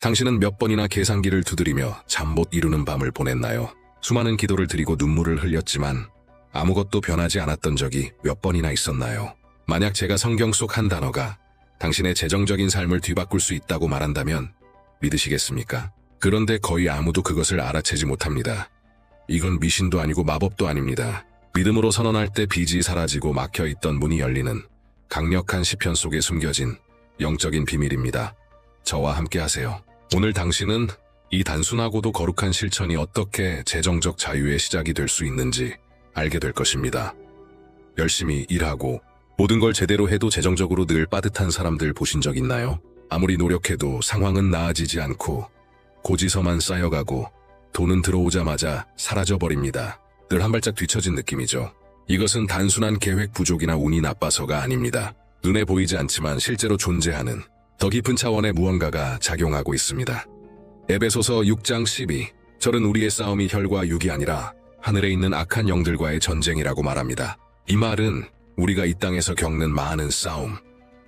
당신은 몇 번이나 계산기를 두드리며 잠 못 이루는 밤을 보냈나요? 수많은 기도를 드리고 눈물을 흘렸지만 아무것도 변하지 않았던 적이 몇 번이나 있었나요? 만약 제가 성경 속 한 단어가 당신의 재정적인 삶을 뒤바꿀 수 있다고 말한다면 믿으시겠습니까? 그런데 거의 아무도 그것을 알아채지 못합니다. 이건 미신도 아니고 마법도 아닙니다. 믿음으로 선언할 때 빚이 사라지고 막혀있던 문이 열리는 강력한 시편 속에 숨겨진 영적인 비밀입니다. 저와 함께 하세요. 오늘 당신은 이 단순하고도 거룩한 실천이 어떻게 재정적 자유의 시작이 될 수 있는지 알게 될 것입니다. 열심히 일하고 모든 걸 제대로 해도 재정적으로 늘 빠듯한 사람들 보신 적 있나요? 아무리 노력해도 상황은 나아지지 않고 고지서만 쌓여가고 돈은 들어오자마자 사라져버립니다. 늘 한 발짝 뒤처진 느낌이죠. 이것은 단순한 계획 부족이나 운이 나빠서가 아닙니다. 눈에 보이지 않지만 실제로 존재하는 더 깊은 차원의 무언가가 작용하고 있습니다. 에베소서 6장 12, 절은 우리의 싸움이 혈과 육이 아니라 하늘에 있는 악한 영들과의 전쟁이라고 말합니다. 이 말은 우리가 이 땅에서 겪는 많은 싸움,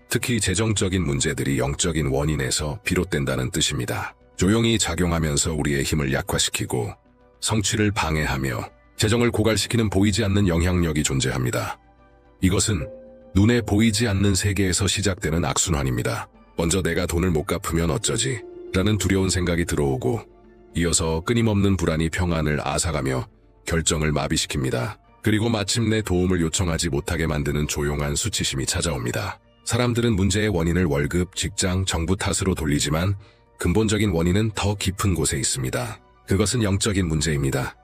특히 재정적인 문제들이 영적인 원인에서 비롯된다는 뜻입니다. 조용히 작용하면서 우리의 힘을 약화시키고 성취를 방해하며 재정을 고갈시키는 보이지 않는 영향력이 존재합니다. 이것은 눈에 보이지 않는 세계에서 시작되는 악순환입니다. 먼저 내가 돈을 못 갚으면 어쩌지? 라는 두려운 생각이 들어오고 이어서 끊임없는 불안이 평안을 앗아가며 결정을 마비시킵니다. 그리고 마침내 도움을 요청하지 못하게 만드는 조용한 수치심이 찾아옵니다. 사람들은 문제의 원인을 월급, 직장, 정부 탓으로 돌리지만 근본적인 원인은 더 깊은 곳에 있습니다. 그것은 영적인 문제입니다.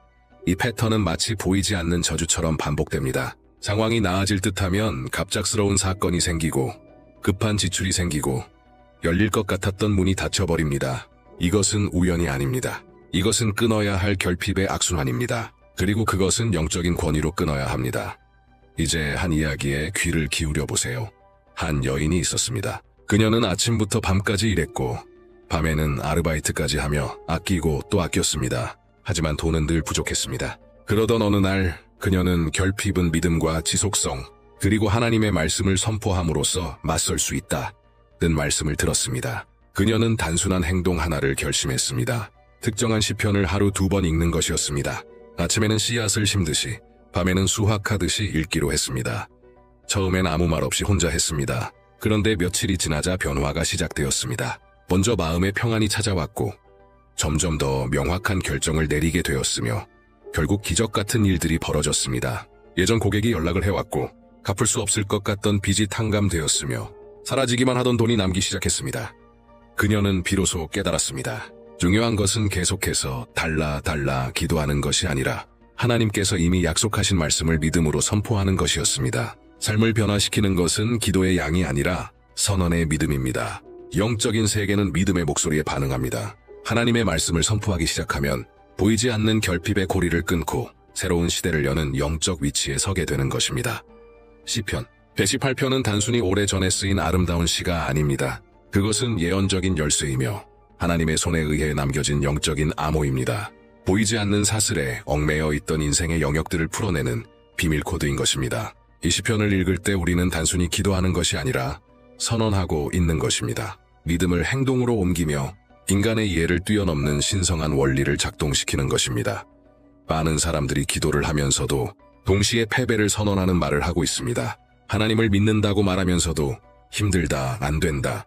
이 패턴은 마치 보이지 않는 저주처럼 반복됩니다. 상황이 나아질 듯하면 갑작스러운 사건이 생기고 급한 지출이 생기고 열릴 것 같았던 문이 닫혀버립니다. 이것은 우연이 아닙니다. 이것은 끊어야 할 결핍의 악순환입니다. 그리고 그것은 영적인 권위로 끊어야 합니다. 이제 한 이야기에 귀를 기울여 보세요. 한 여인이 있었습니다. 그녀는 아침부터 밤까지 일했고 밤에는 아르바이트까지 하며 아끼고 또 아꼈습니다. 하지만 돈은 늘 부족했습니다. 그러던 어느 날 그녀는 결핍은 믿음과 지속성 그리고 하나님의 말씀을 선포함으로써 맞설 수 있다 는 말씀을 들었습니다. 그녀는 단순한 행동 하나를 결심했습니다. 특정한 시편을 하루 2번 읽는 것이었습니다. 아침에는 씨앗을 심듯이 밤에는 수확하듯이 읽기로 했습니다. 처음엔 아무 말 없이 혼자 했습니다. 그런데 며칠이 지나자 변화가 시작되었습니다. 먼저 마음의 평안이 찾아왔고 점점 더 명확한 결정을 내리게 되었으며 결국 기적 같은 일들이 벌어졌습니다. 예전 고객이 연락을 해왔고 갚을 수 없을 것 같던 빚이 탕감되었으며 사라지기만 하던 돈이 남기 시작했습니다. 그녀는 비로소 깨달았습니다. 중요한 것은 계속해서 달라 기도하는 것이 아니라 하나님께서 이미 약속하신 말씀을 믿음으로 선포하는 것이었습니다. 삶을 변화시키는 것은 기도의 양이 아니라 선언의 믿음입니다. 영적인 세계는 믿음의 목소리에 반응합니다. 하나님의 말씀을 선포하기 시작하면 보이지 않는 결핍의 고리를 끊고 새로운 시대를 여는 영적 위치에 서게 되는 것입니다. 시편 118편은 단순히 오래전에 쓰인 아름다운 시가 아닙니다. 그것은 예언적인 열쇠이며 하나님의 손에 의해 남겨진 영적인 암호입니다. 보이지 않는 사슬에 얽매여 있던 인생의 영역들을 풀어내는 비밀 코드인 것입니다. 이 시편을 읽을 때 우리는 단순히 기도하는 것이 아니라 선언하고 있는 것입니다. 믿음을 행동으로 옮기며 인간의 이해를 뛰어넘는 신성한 원리를 작동시키는 것입니다. 많은 사람들이 기도를 하면서도 동시에 패배를 선언하는 말을 하고 있습니다. 하나님을 믿는다고 말하면서도 힘들다, 안 된다,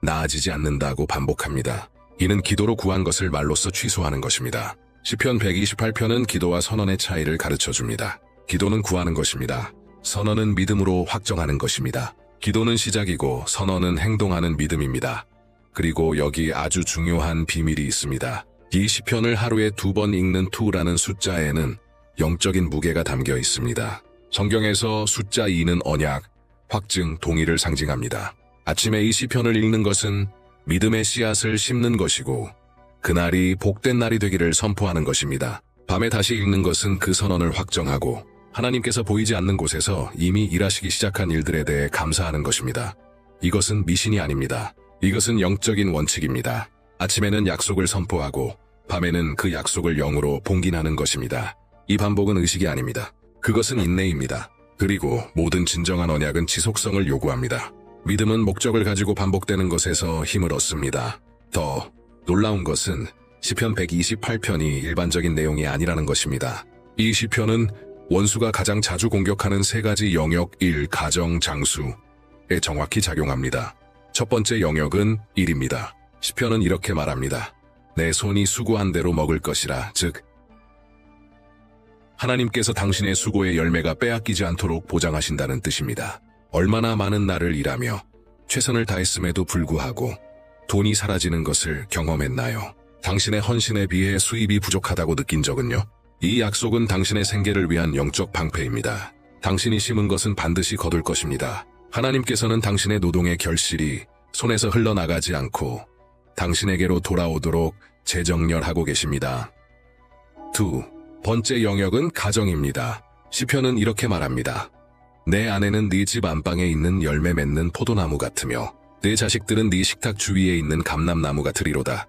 나아지지 않는다고 반복합니다. 이는 기도로 구한 것을 말로써 취소하는 것입니다. 시편 128편은 기도와 선언의 차이를 가르쳐줍니다. 기도는 구하는 것입니다. 선언은 믿음으로 확정하는 것입니다. 기도는 시작이고 선언은 행동하는 믿음입니다. 그리고 여기 아주 중요한 비밀이 있습니다. 이 시편을 하루에 2번 읽는 2라는 숫자에는 영적인 무게가 담겨 있습니다. 성경에서 숫자 2는 언약, 확증, 동의를 상징합니다. 아침에 이 시편을 읽는 것은 믿음의 씨앗을 심는 것이고 그날이 복된 날이 되기를 선포하는 것입니다. 밤에 다시 읽는 것은 그 선언을 확정하고 하나님께서 보이지 않는 곳에서 이미 일하시기 시작한 일들에 대해 감사하는 것입니다. 이것은 미신이 아닙니다. 이것은 영적인 원칙입니다. 아침에는 약속을 선포하고 밤에는 그 약속을 영으로 봉긴하는 것입니다. 이 반복은 의식이 아닙니다. 그것은 인내입니다. 그리고 모든 진정한 언약은 지속성을 요구합니다. 믿음은 목적을 가지고 반복되는 것에서 힘을 얻습니다. 더 놀라운 것은 시편 128편이 일반적인 내용이 아니라는 것입니다. 이 시편은 원수가 가장 자주 공격하는 세 가지 영역 1. 가정, 장수에 정확히 작용합니다. 첫 번째 영역은 일입니다. 시편은 이렇게 말합니다. 내 손이 수고한 대로 먹을 것이라. 즉, 하나님께서 당신의 수고의 열매가 빼앗기지 않도록 보장하신다는 뜻입니다. 얼마나 많은 날을 일하며 최선을 다했음에도 불구하고 돈이 사라지는 것을 경험했나요? 당신의 헌신에 비해 수입이 부족하다고 느낀 적은요? 이 약속은 당신의 생계를 위한 영적 방패입니다. 당신이 심은 것은 반드시 거둘 것입니다. 하나님께서는 당신의 노동의 결실이 손에서 흘러나가지 않고 당신에게로 돌아오도록 재정렬하고 계십니다. 두 번째 영역은 가정입니다. 시편은 이렇게 말합니다. 내 아내는 네 집 안방에 있는 열매 맺는 포도나무 같으며 내 자식들은 네 식탁 주위에 있는 감람나무 같으리로다.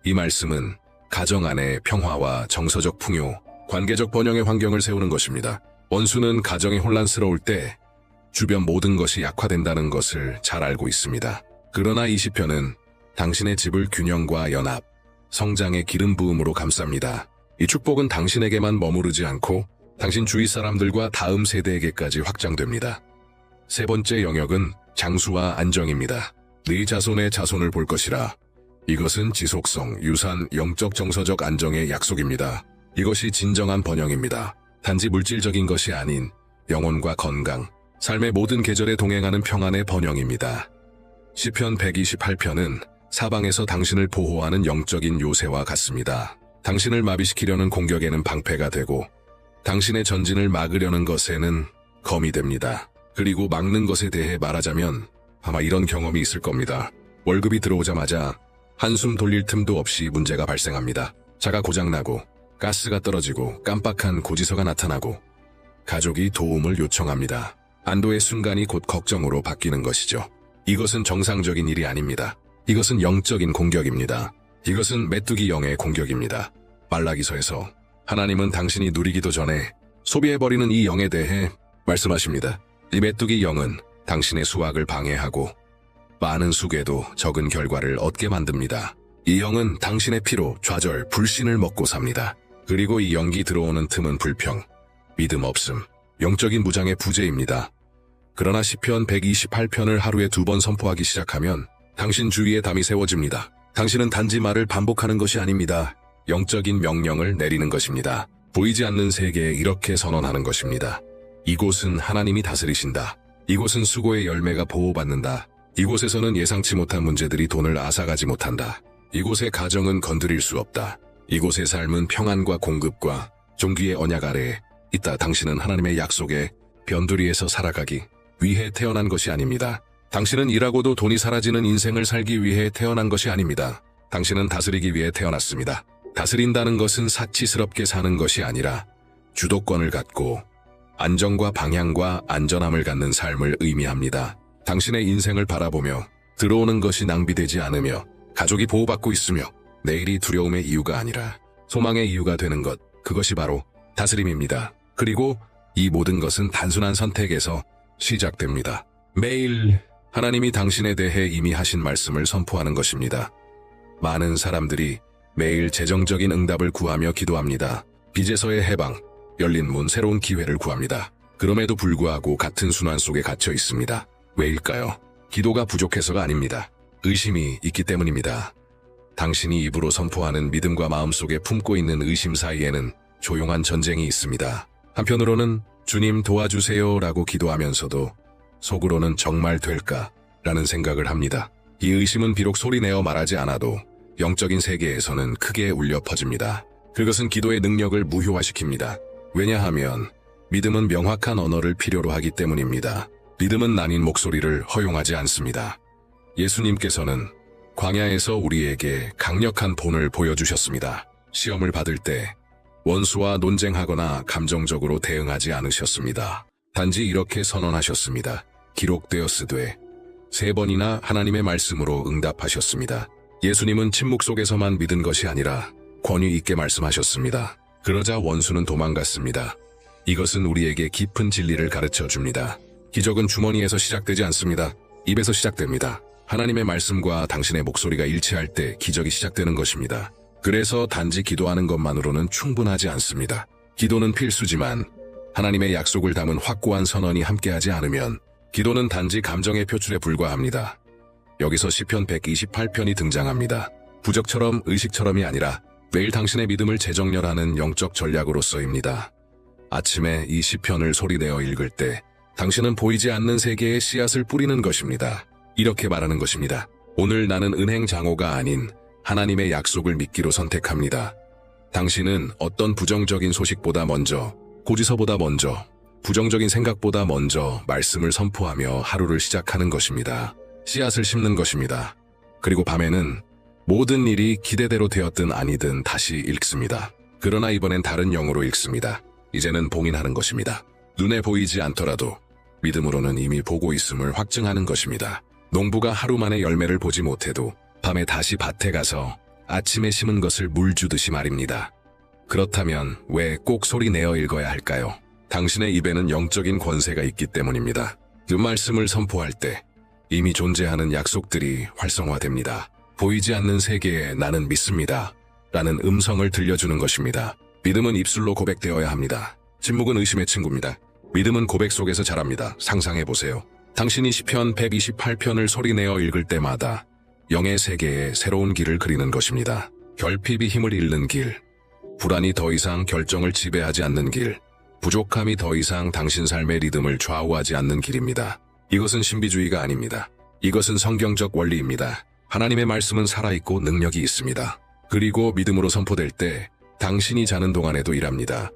이 말씀은 가정 안에 평화와 정서적 풍요, 관계적 번영의 환경을 세우는 것입니다. 원수는 가정이 혼란스러울 때 주변 모든 것이 약화된다는 것을 잘 알고 있습니다. 그러나 이 시편은 당신의 집을 균형과 연합, 성장의 기름 부음으로 감쌉니다. 이 축복은 당신에게만 머무르지 않고 당신 주위 사람들과 다음 세대에게까지 확장됩니다. 세 번째 영역은 장수와 안정입니다. 네 자손의 자손을 볼 것이라. 이것은 지속성, 유산, 영적 정서적 안정의 약속입니다. 이것이 진정한 번영입니다. 단지 물질적인 것이 아닌 영혼과 건강, 삶의 모든 계절에 동행하는 평안의 번영입니다. 시편 128편은 사방에서 당신을 보호하는 영적인 요새와 같습니다. 당신을 마비시키려는 공격에는 방패가 되고 당신의 전진을 막으려는 것에는 검이 됩니다. 그리고 막는 것에 대해 말하자면 아마 이런 경험이 있을 겁니다. 월급이 들어오자마자 한숨 돌릴 틈도 없이 문제가 발생합니다. 차가 고장나고 가스가 떨어지고 깜빡한 고지서가 나타나고 가족이 도움을 요청합니다. 안도의 순간이 곧 걱정으로 바뀌는 것이죠. 이것은 정상적인 일이 아닙니다. 이것은 영적인 공격입니다. 이것은 메뚜기 영의 공격입니다. 말라기서에서 하나님은 당신이 누리기도 전에 소비해버리는 이 영에 대해 말씀하십니다. 이 메뚜기 영은 당신의 수확을 방해하고 많은 수고에도 적은 결과를 얻게 만듭니다. 이 영은 당신의 피로 좌절, 불신을 먹고 삽니다. 그리고 이 영기 들어오는 틈은 불평, 믿음 없음, 영적인 무장의 부재입니다. 그러나 시편 128편을 하루에 2번 선포하기 시작하면 당신 주위에 담이 세워집니다. 당신은 단지 말을 반복하는 것이 아닙니다. 영적인 명령을 내리는 것입니다. 보이지 않는 세계에 이렇게 선언하는 것입니다. 이곳은 하나님이 다스리신다. 이곳은 수고의 열매가 보호받는다. 이곳에서는 예상치 못한 문제들이 돈을 앗아가지 못한다. 이곳의 가정은 건드릴 수 없다. 이곳의 삶은 평안과 공급과 종기의 언약 아래에 있다. 당신은 하나님의 약속에 변두리에서 살아가기 위해 태어난 것이 아닙니다. 당신은 일하고도 돈이 사라지는 인생을 살기 위해 태어난 것이 아닙니다. 당신은 다스리기 위해 태어났습니다. 다스린다는 것은 사치스럽게 사는 것이 아니라 주도권을 갖고 안정과 방향과 안전함을 갖는 삶을 의미합니다. 당신의 인생을 바라보며 들어오는 것이 낭비되지 않으며 가족이 보호받고 있으며 내일이 두려움의 이유가 아니라 소망의 이유가 되는 것, 그것이 바로 다스림입니다. 그리고 이 모든 것은 단순한 선택에서 시작됩니다. 매일 하나님이 당신에 대해 이미 하신 말씀을 선포하는 것입니다. 많은 사람들이 매일 재정적인 응답을 구하며 기도합니다. 빚에서의 해방, 열린 문, 새로운 기회를 구합니다. 그럼에도 불구하고 같은 순환 속에 갇혀 있습니다. 왜일까요? 기도가 부족해서가 아닙니다. 의심이 있기 때문입니다. 당신이 입으로 선포하는 믿음과 마음속에 품고 있는 의심 사이에는 조용한 전쟁이 있습니다. 한편으로는 주님 도와주세요 라고 기도하면서도 속으로는 정말 될까? 라는 생각을 합니다. 이 의심은 비록 소리내어 말하지 않아도 영적인 세계에서는 크게 울려 퍼집니다. 그것은 기도의 능력을 무효화시킵니다. 왜냐하면 믿음은 명확한 언어를 필요로 하기 때문입니다. 믿음은 나뉜 목소리를 허용하지 않습니다. 예수님께서는 광야에서 우리에게 강력한 본을 보여주셨습니다. 시험을 받을 때 원수와 논쟁하거나 감정적으로 대응하지 않으셨습니다. 단지 이렇게 선언하셨습니다. 기록되었으되 3번이나 하나님의 말씀으로 응답하셨습니다. 예수님은 침묵 속에서만 믿은 것이 아니라 권위 있게 말씀하셨습니다. 그러자 원수는 도망갔습니다. 이것은 우리에게 깊은 진리를 가르쳐 줍니다. 기적은 주머니에서 시작되지 않습니다. 입에서 시작됩니다. 하나님의 말씀과 당신의 목소리가 일치할 때 기적이 시작되는 것입니다. 그래서 단지 기도하는 것만으로는 충분하지 않습니다. 기도는 필수지만 하나님의 약속을 담은 확고한 선언이 함께하지 않으면 기도는 단지 감정의 표출에 불과합니다. 여기서 시편 128편이 등장합니다. 부적처럼 의식처럼이 아니라 매일 당신의 믿음을 재정렬하는 영적 전략으로서입니다. 아침에 이 시편을 소리내어 읽을 때 당신은 보이지 않는 세계에 씨앗을 뿌리는 것입니다. 이렇게 말하는 것입니다. 오늘 나는 은행 장호가 아닌 하나님의 약속을 믿기로 선택합니다. 당신은 어떤 부정적인 소식보다 먼저, 고지서보다 먼저, 부정적인 생각보다 먼저 말씀을 선포하며 하루를 시작하는 것입니다. 씨앗을 심는 것입니다. 그리고 밤에는 모든 일이 기대대로 되었든 아니든 다시 읽습니다. 그러나 이번엔 다른 영으로 읽습니다. 이제는 봉인하는 것입니다. 눈에 보이지 않더라도 믿음으로는 이미 보고 있음을 확증하는 것입니다. 농부가 하루 만에 열매를 보지 못해도 밤에 다시 밭에 가서 아침에 심은 것을 물 주듯이 말입니다. 그렇다면 왜 꼭 소리 내어 읽어야 할까요? 당신의 입에는 영적인 권세가 있기 때문입니다. 그 말씀을 선포할 때 이미 존재하는 약속들이 활성화됩니다. 보이지 않는 세계에 나는 믿습니다. 라는 음성을 들려주는 것입니다. 믿음은 입술로 고백되어야 합니다. 침묵은 의심의 친구입니다. 믿음은 고백 속에서 자랍니다. 상상해보세요. 당신이 시편 128편을 소리내어 읽을 때마다 영의 세계에 새로운 길을 그리는 것입니다. 결핍이 힘을 잃는 길, 불안이 더 이상 결정을 지배하지 않는 길, 부족함이 더 이상 당신 삶의 리듬을 좌우하지 않는 길입니다. 이것은 신비주의가 아닙니다. 이것은 성경적 원리입니다. 하나님의 말씀은 살아있고 능력이 있습니다. 그리고 믿음으로 선포될 때 당신이 자는 동안에도 일합니다.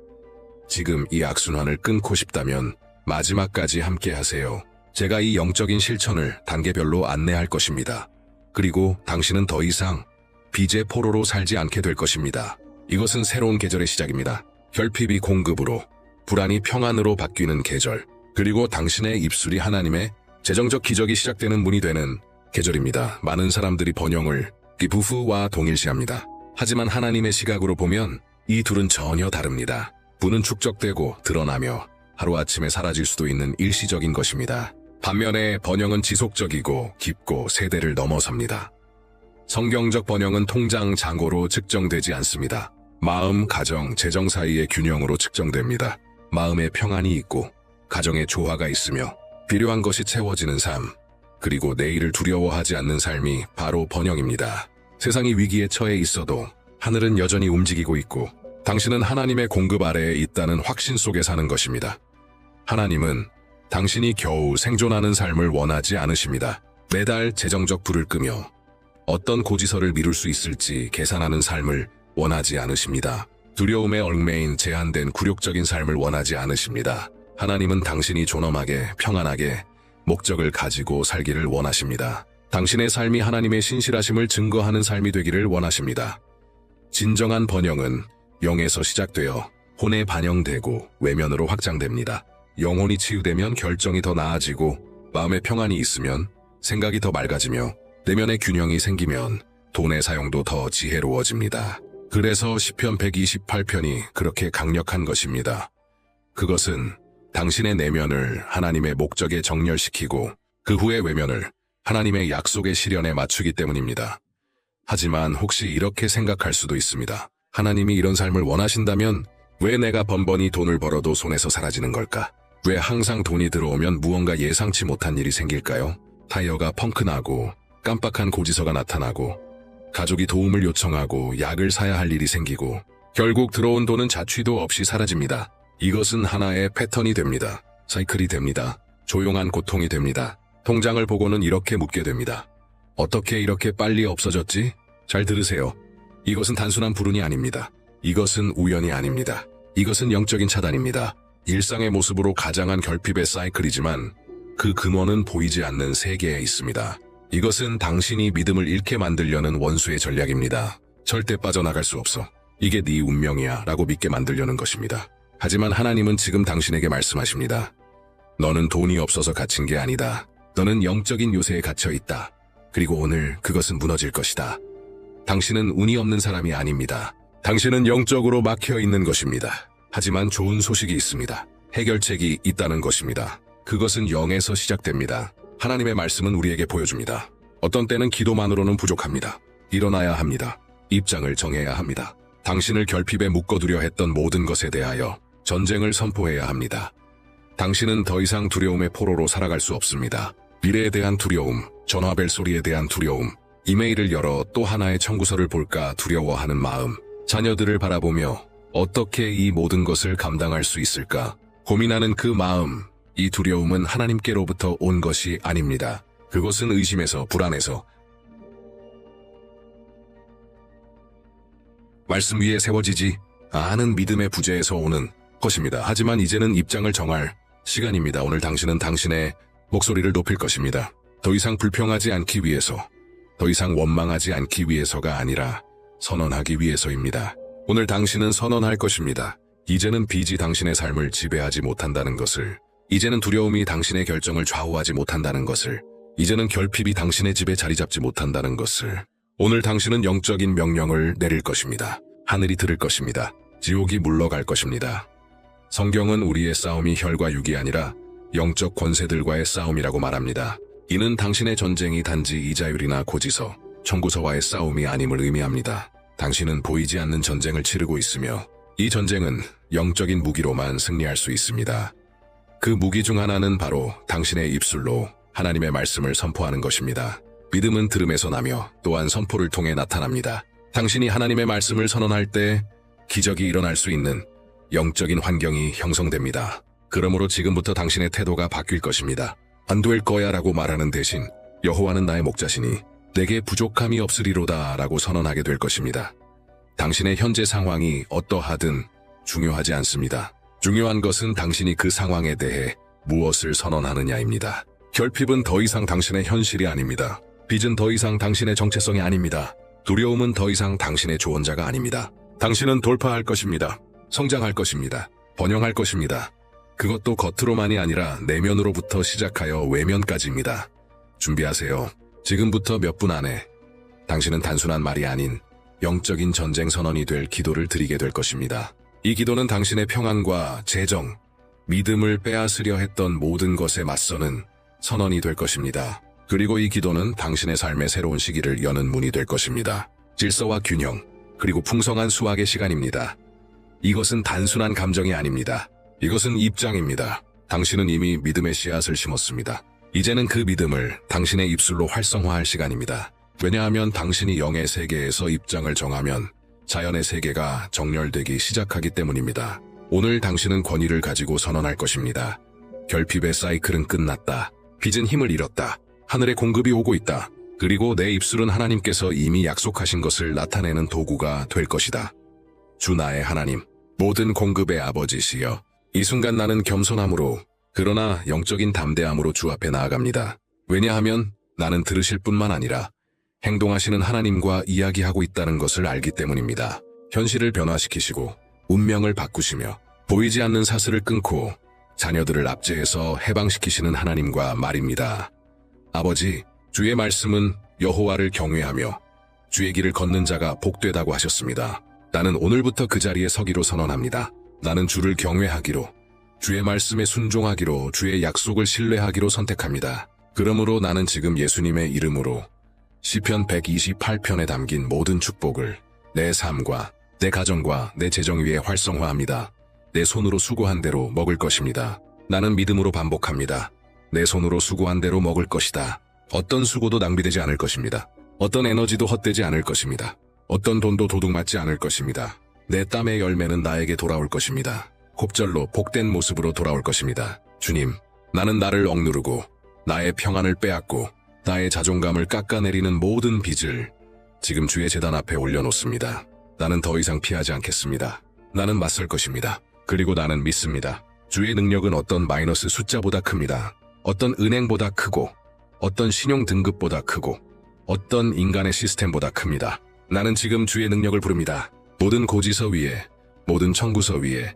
지금 이 악순환을 끊고 싶다면 마지막까지 함께 하세요. 제가 이 영적인 실천을 단계별로 안내할 것입니다. 그리고 당신은 더 이상 빚의 포로로 살지 않게 될 것입니다. 이것은 새로운 계절의 시작입니다. 결핍이 공급으로, 불안이 평안으로 바뀌는 계절, 그리고 당신의 입술이 하나님의 재정적 기적이 시작되는 문이 되는 계절입니다. 많은 사람들이 번영을 기부후와 동일시합니다. 하지만 하나님의 시각으로 보면 이 둘은 전혀 다릅니다. 부는 축적되고 드러나며 하루아침에 사라질 수도 있는 일시적인 것입니다. 반면에 번영은 지속적이고 깊고 세대를 넘어섭니다. 성경적 번영은 통장 잔고로 측정되지 않습니다. 마음, 가정, 재정 사이의 균형으로 측정됩니다. 마음에 평안이 있고 가정에 조화가 있으며 필요한 것이 채워지는 삶, 그리고 내일을 두려워하지 않는 삶이 바로 번영입니다. 세상이 위기에 처해 있어도 하늘은 여전히 움직이고 있고 당신은 하나님의 공급 아래에 있다는 확신 속에 사는 것입니다. 하나님은 당신이 겨우 생존하는 삶을 원하지 않으십니다. 매달 재정적 불을 끄며 어떤 고지서를 미룰 수 있을지 계산하는 삶을 원하지 않으십니다. 두려움에 얽매인 제한된 굴욕적인 삶을 원하지 않으십니다. 하나님은 당신이 존엄하게, 평안하게, 목적을 가지고 살기를 원하십니다. 당신의 삶이 하나님의 신실하심을 증거하는 삶이 되기를 원하십니다. 진정한 번영은 영에서 시작되어 혼에 반영되고 외면으로 확장됩니다. 영혼이 치유되면 결정이 더 나아지고 마음의 평안이 있으면 생각이 더 맑아지며 내면의 균형이 생기면 돈의 사용도 더 지혜로워집니다. 그래서 시편 128편이 그렇게 강력한 것입니다. 그것은 당신의 내면을 하나님의 목적에 정렬시키고 그 후의 외면을 하나님의 약속의 실현에 맞추기 때문입니다. 하지만 혹시 이렇게 생각할 수도 있습니다. 하나님이 이런 삶을 원하신다면 왜 내가 번번이 돈을 벌어도 손에서 사라지는 걸까? 왜 항상 돈이 들어오면 무언가 예상치 못한 일이 생길까요? 타이어가 펑크나고 깜빡한 고지서가 나타나고 가족이 도움을 요청하고 약을 사야 할 일이 생기고 결국 들어온 돈은 자취도 없이 사라집니다. 이것은 하나의 패턴이 됩니다. 사이클이 됩니다. 조용한 고통이 됩니다. 통장을 보고는 이렇게 묻게 됩니다. 어떻게 이렇게 빨리 없어졌지? 잘 들으세요. 이것은 단순한 불운이 아닙니다. 이것은 우연이 아닙니다. 이것은 영적인 차단입니다. 일상의 모습으로 가장한 결핍의 사이클이지만 그 근원은 보이지 않는 세계에 있습니다. 이것은 당신이 믿음을 잃게 만들려는 원수의 전략입니다. 절대 빠져나갈 수 없어. 이게 네 운명이야 라고 믿게 만들려는 것입니다. 하지만 하나님은 지금 당신에게 말씀하십니다. 너는 돈이 없어서 갇힌 게 아니다. 너는 영적인 요새에 갇혀 있다. 그리고 오늘 그것은 무너질 것이다. 당신은 운이 없는 사람이 아닙니다. 당신은 영적으로 막혀 있는 것입니다. 하지만 좋은 소식이 있습니다. 해결책이 있다는 것입니다. 그것은 영에서 시작됩니다. 하나님의 말씀은 우리에게 보여줍니다. 어떤 때는 기도만으로는 부족합니다. 일어나야 합니다. 입장을 정해야 합니다. 당신을 결핍에 묶어두려 했던 모든 것에 대하여 전쟁을 선포해야 합니다. 당신은 더 이상 두려움의 포로로 살아갈 수 없습니다. 미래에 대한 두려움, 전화벨 소리에 대한 두려움, 이메일을 열어 또 하나의 청구서를 볼까 두려워하는 마음, 자녀들을 바라보며 어떻게 이 모든 것을 감당할 수 있을까 고민하는 그 마음, 이 두려움은 하나님께로부터 온 것이 아닙니다. 그것은 의심에서, 불안에서, 말씀 위에 세워지지 않은 믿음의 부재에서 오는 것입니다. 하지만 이제는 입장을 정할 시간입니다. 오늘 당신은 당신의 목소리를 높일 것입니다. 더 이상 불평하지 않기 위해서, 더 이상 원망하지 않기 위해서가 아니라 선언하기 위해서입니다. 오늘 당신은 선언할 것입니다. 이제는 빚이 당신의 삶을 지배하지 못한다는 것을, 이제는 두려움이 당신의 결정을 좌우하지 못한다는 것을, 이제는 결핍이 당신의 집에 자리 잡지 못한다는 것을. 오늘 당신은 영적인 명령을 내릴 것입니다. 하늘이 들을 것입니다. 지옥이 물러갈 것입니다. 성경은 우리의 싸움이 혈과 육이 아니라 영적 권세들과의 싸움이라고 말합니다. 이는 당신의 전쟁이 단지 이자율이나 고지서, 청구서와의 싸움이 아님을 의미합니다. 당신은 보이지 않는 전쟁을 치르고 있으며 이 전쟁은 영적인 무기로만 승리할 수 있습니다. 그 무기 중 하나는 바로 당신의 입술로 하나님의 말씀을 선포하는 것입니다. 믿음은 들음에서 나며 또한 선포를 통해 나타납니다. 당신이 하나님의 말씀을 선언할 때 기적이 일어날 수 있는 영적인 환경이 형성됩니다. 그러므로 지금부터 당신의 태도가 바뀔 것입니다. 안 될 거야 라고 말하는 대신 여호와는 나의 목자시니 내게 부족함이 없으리로다 라고 선언하게 될 것입니다. 당신의 현재 상황이 어떠하든 중요하지 않습니다. 중요한 것은 당신이 그 상황에 대해 무엇을 선언하느냐입니다. 결핍은 더 이상 당신의 현실이 아닙니다. 빚은 더 이상 당신의 정체성이 아닙니다. 두려움은 더 이상 당신의 조언자가 아닙니다. 당신은 돌파할 것입니다. 성장할 것입니다. 번영할 것입니다. 그것도 겉으로만이 아니라 내면으로부터 시작하여 외면까지입니다. 준비하세요. 지금부터 몇 분 안에 당신은 단순한 말이 아닌 영적인 전쟁 선언이 될 기도를 드리게 될 것입니다. 이 기도는 당신의 평안과 재정, 믿음을 빼앗으려 했던 모든 것에 맞서는 선언이 될 것입니다. 그리고 이 기도는 당신의 삶의 새로운 시기를 여는 문이 될 것입니다. 질서와 균형, 그리고 풍성한 수확의 시간입니다. 이것은 단순한 감정이 아닙니다. 이것은 입장입니다. 당신은 이미 믿음의 씨앗을 심었습니다. 이제는 그 믿음을 당신의 입술로 활성화할 시간입니다. 왜냐하면 당신이 영의 세계에서 입장을 정하면 자연의 세계가 정렬되기 시작하기 때문입니다. 오늘 당신은 권위를 가지고 선언할 것입니다. 결핍의 사이클은 끝났다. 빚은 힘을 잃었다. 하늘의 공급이 오고 있다. 그리고 내 입술은 하나님께서 이미 약속하신 것을 나타내는 도구가 될 것이다. 주 나의 하나님, 모든 공급의 아버지시여, 이 순간 나는 겸손함으로, 그러나 영적인 담대함으로 주 앞에 나아갑니다. 왜냐하면 나는 들으실 뿐만 아니라 행동하시는 하나님과 이야기하고 있다는 것을 알기 때문입니다. 현실을 변화시키시고 운명을 바꾸시며 보이지 않는 사슬을 끊고 자녀들을 압제해서 해방시키시는 하나님과 말입니다. 아버지, 주의 말씀은 여호와를 경외하며 주의 길을 걷는 자가 복되다고 하셨습니다. 나는 오늘부터 그 자리에 서기로 선언합니다. 나는 주를 경외하기로, 주의 말씀에 순종하기로, 주의 약속을 신뢰하기로 선택합니다. 그러므로 나는 지금 예수님의 이름으로 시편 128편에 담긴 모든 축복을 내 삶과 내 가정과 내 재정 위에 활성화합니다. 내 손으로 수고한 대로 먹을 것입니다. 나는 믿음으로 반복합니다. 내 손으로 수고한 대로 먹을 것이다. 어떤 수고도 낭비되지 않을 것입니다. 어떤 에너지도 헛되지 않을 것입니다. 어떤 돈도 도둑맞지 않을 것입니다. 내 땀의 열매는 나에게 돌아올 것입니다. 곱절로 복된 모습으로 돌아올 것입니다. 주님, 나는 나를 억누르고 나의 평안을 빼앗고 나의 자존감을 깎아내리는 모든 빚을 지금 주의 제단 앞에 올려놓습니다. 나는 더 이상 피하지 않겠습니다. 나는 맞설 것입니다. 그리고 나는 믿습니다. 주의 능력은 어떤 마이너스 숫자보다 큽니다. 어떤 은행보다 크고, 어떤 신용 등급보다 크고, 어떤 인간의 시스템보다 큽니다. 나는 지금 주의 능력을 부릅니다. 모든 고지서 위에, 모든 청구서 위에,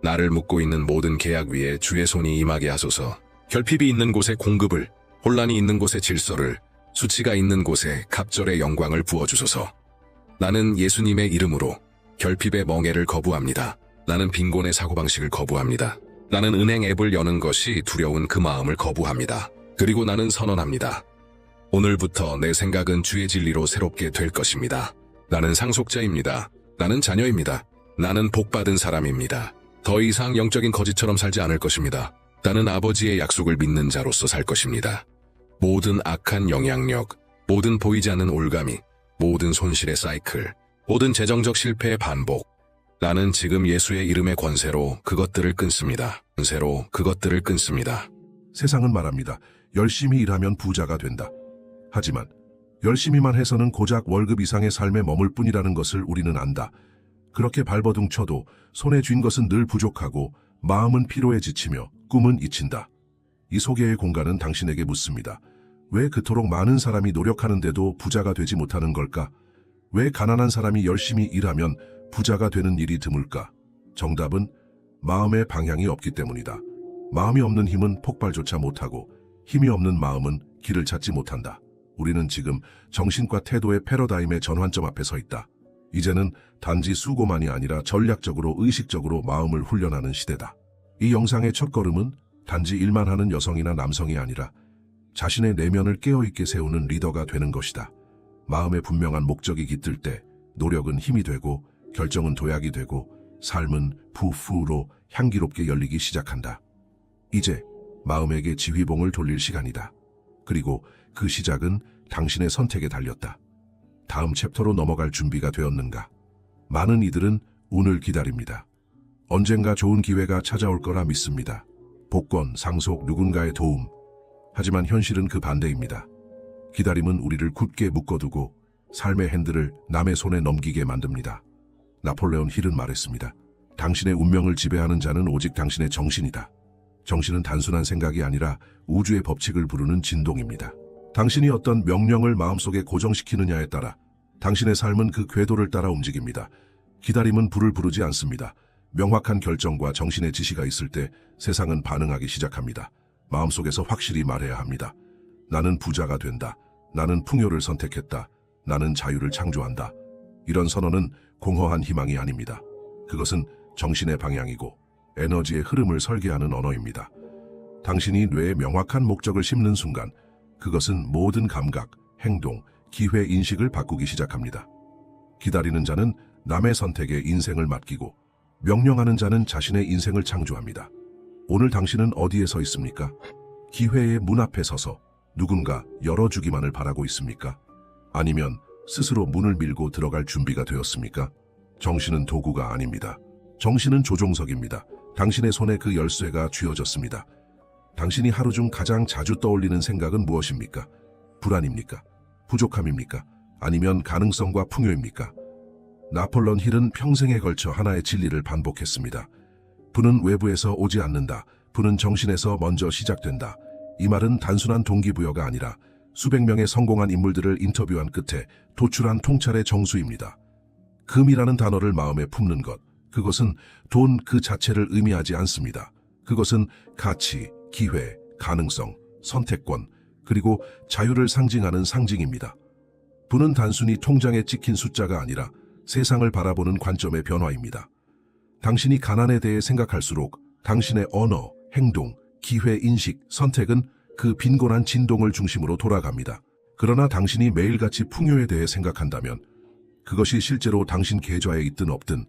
나를 묶고 있는 모든 계약 위에 주의 손이 임하게 하소서. 결핍이 있는 곳에 공급을, 혼란이 있는 곳에 질서를, 수치가 있는 곳에 갑절의 영광을 부어주소서. 나는 예수님의 이름으로 결핍의 멍에를 거부합니다. 나는 빈곤의 사고방식을 거부합니다. 나는 은행 앱을 여는 것이 두려운 그 마음을 거부합니다. 그리고 나는 선언합니다. 오늘부터 내 생각은 주의 진리로 새롭게 될 것입니다. 나는 상속자입니다. 나는 자녀입니다. 나는 복받은 사람입니다. 더 이상 영적인 거짓처럼 살지 않을 것입니다. 나는 아버지의 약속을 믿는 자로서 살 것입니다. 모든 악한 영향력, 모든 보이지 않는 올가미, 모든 손실의 사이클, 모든 재정적 실패의 반복. 나는 지금 예수의 이름의 권세로 그것들을 끊습니다. 권세로 그것들을 끊습니다. 세상은 말합니다. 열심히 일하면 부자가 된다. 하지만 열심히만 해서는 고작 월급 이상의 삶에 머물 뿐이라는 것을 우리는 안다. 그렇게 발버둥 쳐도 손에 쥔 것은 늘 부족하고 마음은 피로에 지치며 꿈은 잊힌다. 이 소개의 공간은 당신에게 묻습니다. 왜 그토록 많은 사람이 노력하는데도 부자가 되지 못하는 걸까? 왜 가난한 사람이 열심히 일하면 부자가 되는 일이 드물까? 정답은 마음의 방향이 없기 때문이다. 마음이 없는 힘은 폭발조차 못하고 힘이 없는 마음은 길을 찾지 못한다. 우리는 지금 정신과 태도의 패러다임의 전환점 앞에 서 있다. 이제는 단지 수고만이 아니라 전략적으로 의식적으로 마음을 훈련하는 시대다. 이 영상의 첫걸음은 단지 일만 하는 여성이나 남성이 아니라 자신의 내면을 깨어있게 세우는 리더가 되는 것이다. 마음의 분명한 목적이 깃들 때 노력은 힘이 되고 결정은 도약이 되고 삶은 푸푸로 향기롭게 열리기 시작한다. 이제 마음에게 지휘봉을 돌릴 시간이다. 그리고 그 시작은 당신의 선택에 달렸다. 다음 챕터로 넘어갈 준비가 되었는가? 많은 이들은 운을 기다립니다. 언젠가 좋은 기회가 찾아올 거라 믿습니다. 복권, 상속, 누군가의 도움. 하지만 현실은 그 반대입니다. 기다림은 우리를 굳게 묶어두고 삶의 핸들을 남의 손에 넘기게 만듭니다. 나폴레온 힐은 말했습니다. 당신의 운명을 지배하는 자는 오직 당신의 정신이다. 정신은 단순한 생각이 아니라 우주의 법칙을 부르는 진동입니다. 당신이 어떤 명령을 마음속에 고정시키느냐에 따라 당신의 삶은 그 궤도를 따라 움직입니다. 기다림은 불을 부르지 않습니다. 명확한 결정과 정신의 지시가 있을 때 세상은 반응하기 시작합니다. 마음속에서 확실히 말해야 합니다. 나는 부자가 된다. 나는 풍요를 선택했다. 나는 자유를 창조한다. 이런 선언은 공허한 희망이 아닙니다. 그것은 정신의 방향이고 에너지의 흐름을 설계하는 언어입니다. 당신이 뇌에 명확한 목적을 심는 순간 그것은 모든 감각, 행동, 기회 인식을 바꾸기 시작합니다. 기다리는 자는 남의 선택에 인생을 맡기고 명령하는 자는 자신의 인생을 창조합니다. 오늘 당신은 어디에 서 있습니까? 기회의 문 앞에 서서 누군가 열어주기만을 바라고 있습니까? 아니면 스스로 문을 밀고 들어갈 준비가 되었습니까? 정신은 도구가 아닙니다. 정신은 조종석입니다. 당신의 손에 그 열쇠가 쥐어졌습니다. 당신이 하루 중 가장 자주 떠올리는 생각은 무엇입니까? 불안입니까? 부족함입니까? 아니면 가능성과 풍요입니까? 나폴레온 힐은 평생에 걸쳐 하나의 진리를 반복했습니다. 부는 외부에서 오지 않는다. 부는 정신에서 먼저 시작된다. 이 말은 단순한 동기부여가 아니라 수백 명의 성공한 인물들을 인터뷰한 끝에 도출한 통찰의 정수입니다. 금이라는 단어를 마음에 품는 것, 그것은 돈 그 자체를 의미하지 않습니다. 그것은 가치, 기회, 가능성, 선택권, 그리고 자유를 상징하는 상징입니다. 부는 단순히 통장에 찍힌 숫자가 아니라 세상을 바라보는 관점의 변화입니다. 당신이 가난에 대해 생각할수록 당신의 언어, 행동, 기회, 인식, 선택은 그 빈곤한 진동을 중심으로 돌아갑니다. 그러나 당신이 매일같이 풍요에 대해 생각한다면 그것이 실제로 당신 계좌에 있든 없든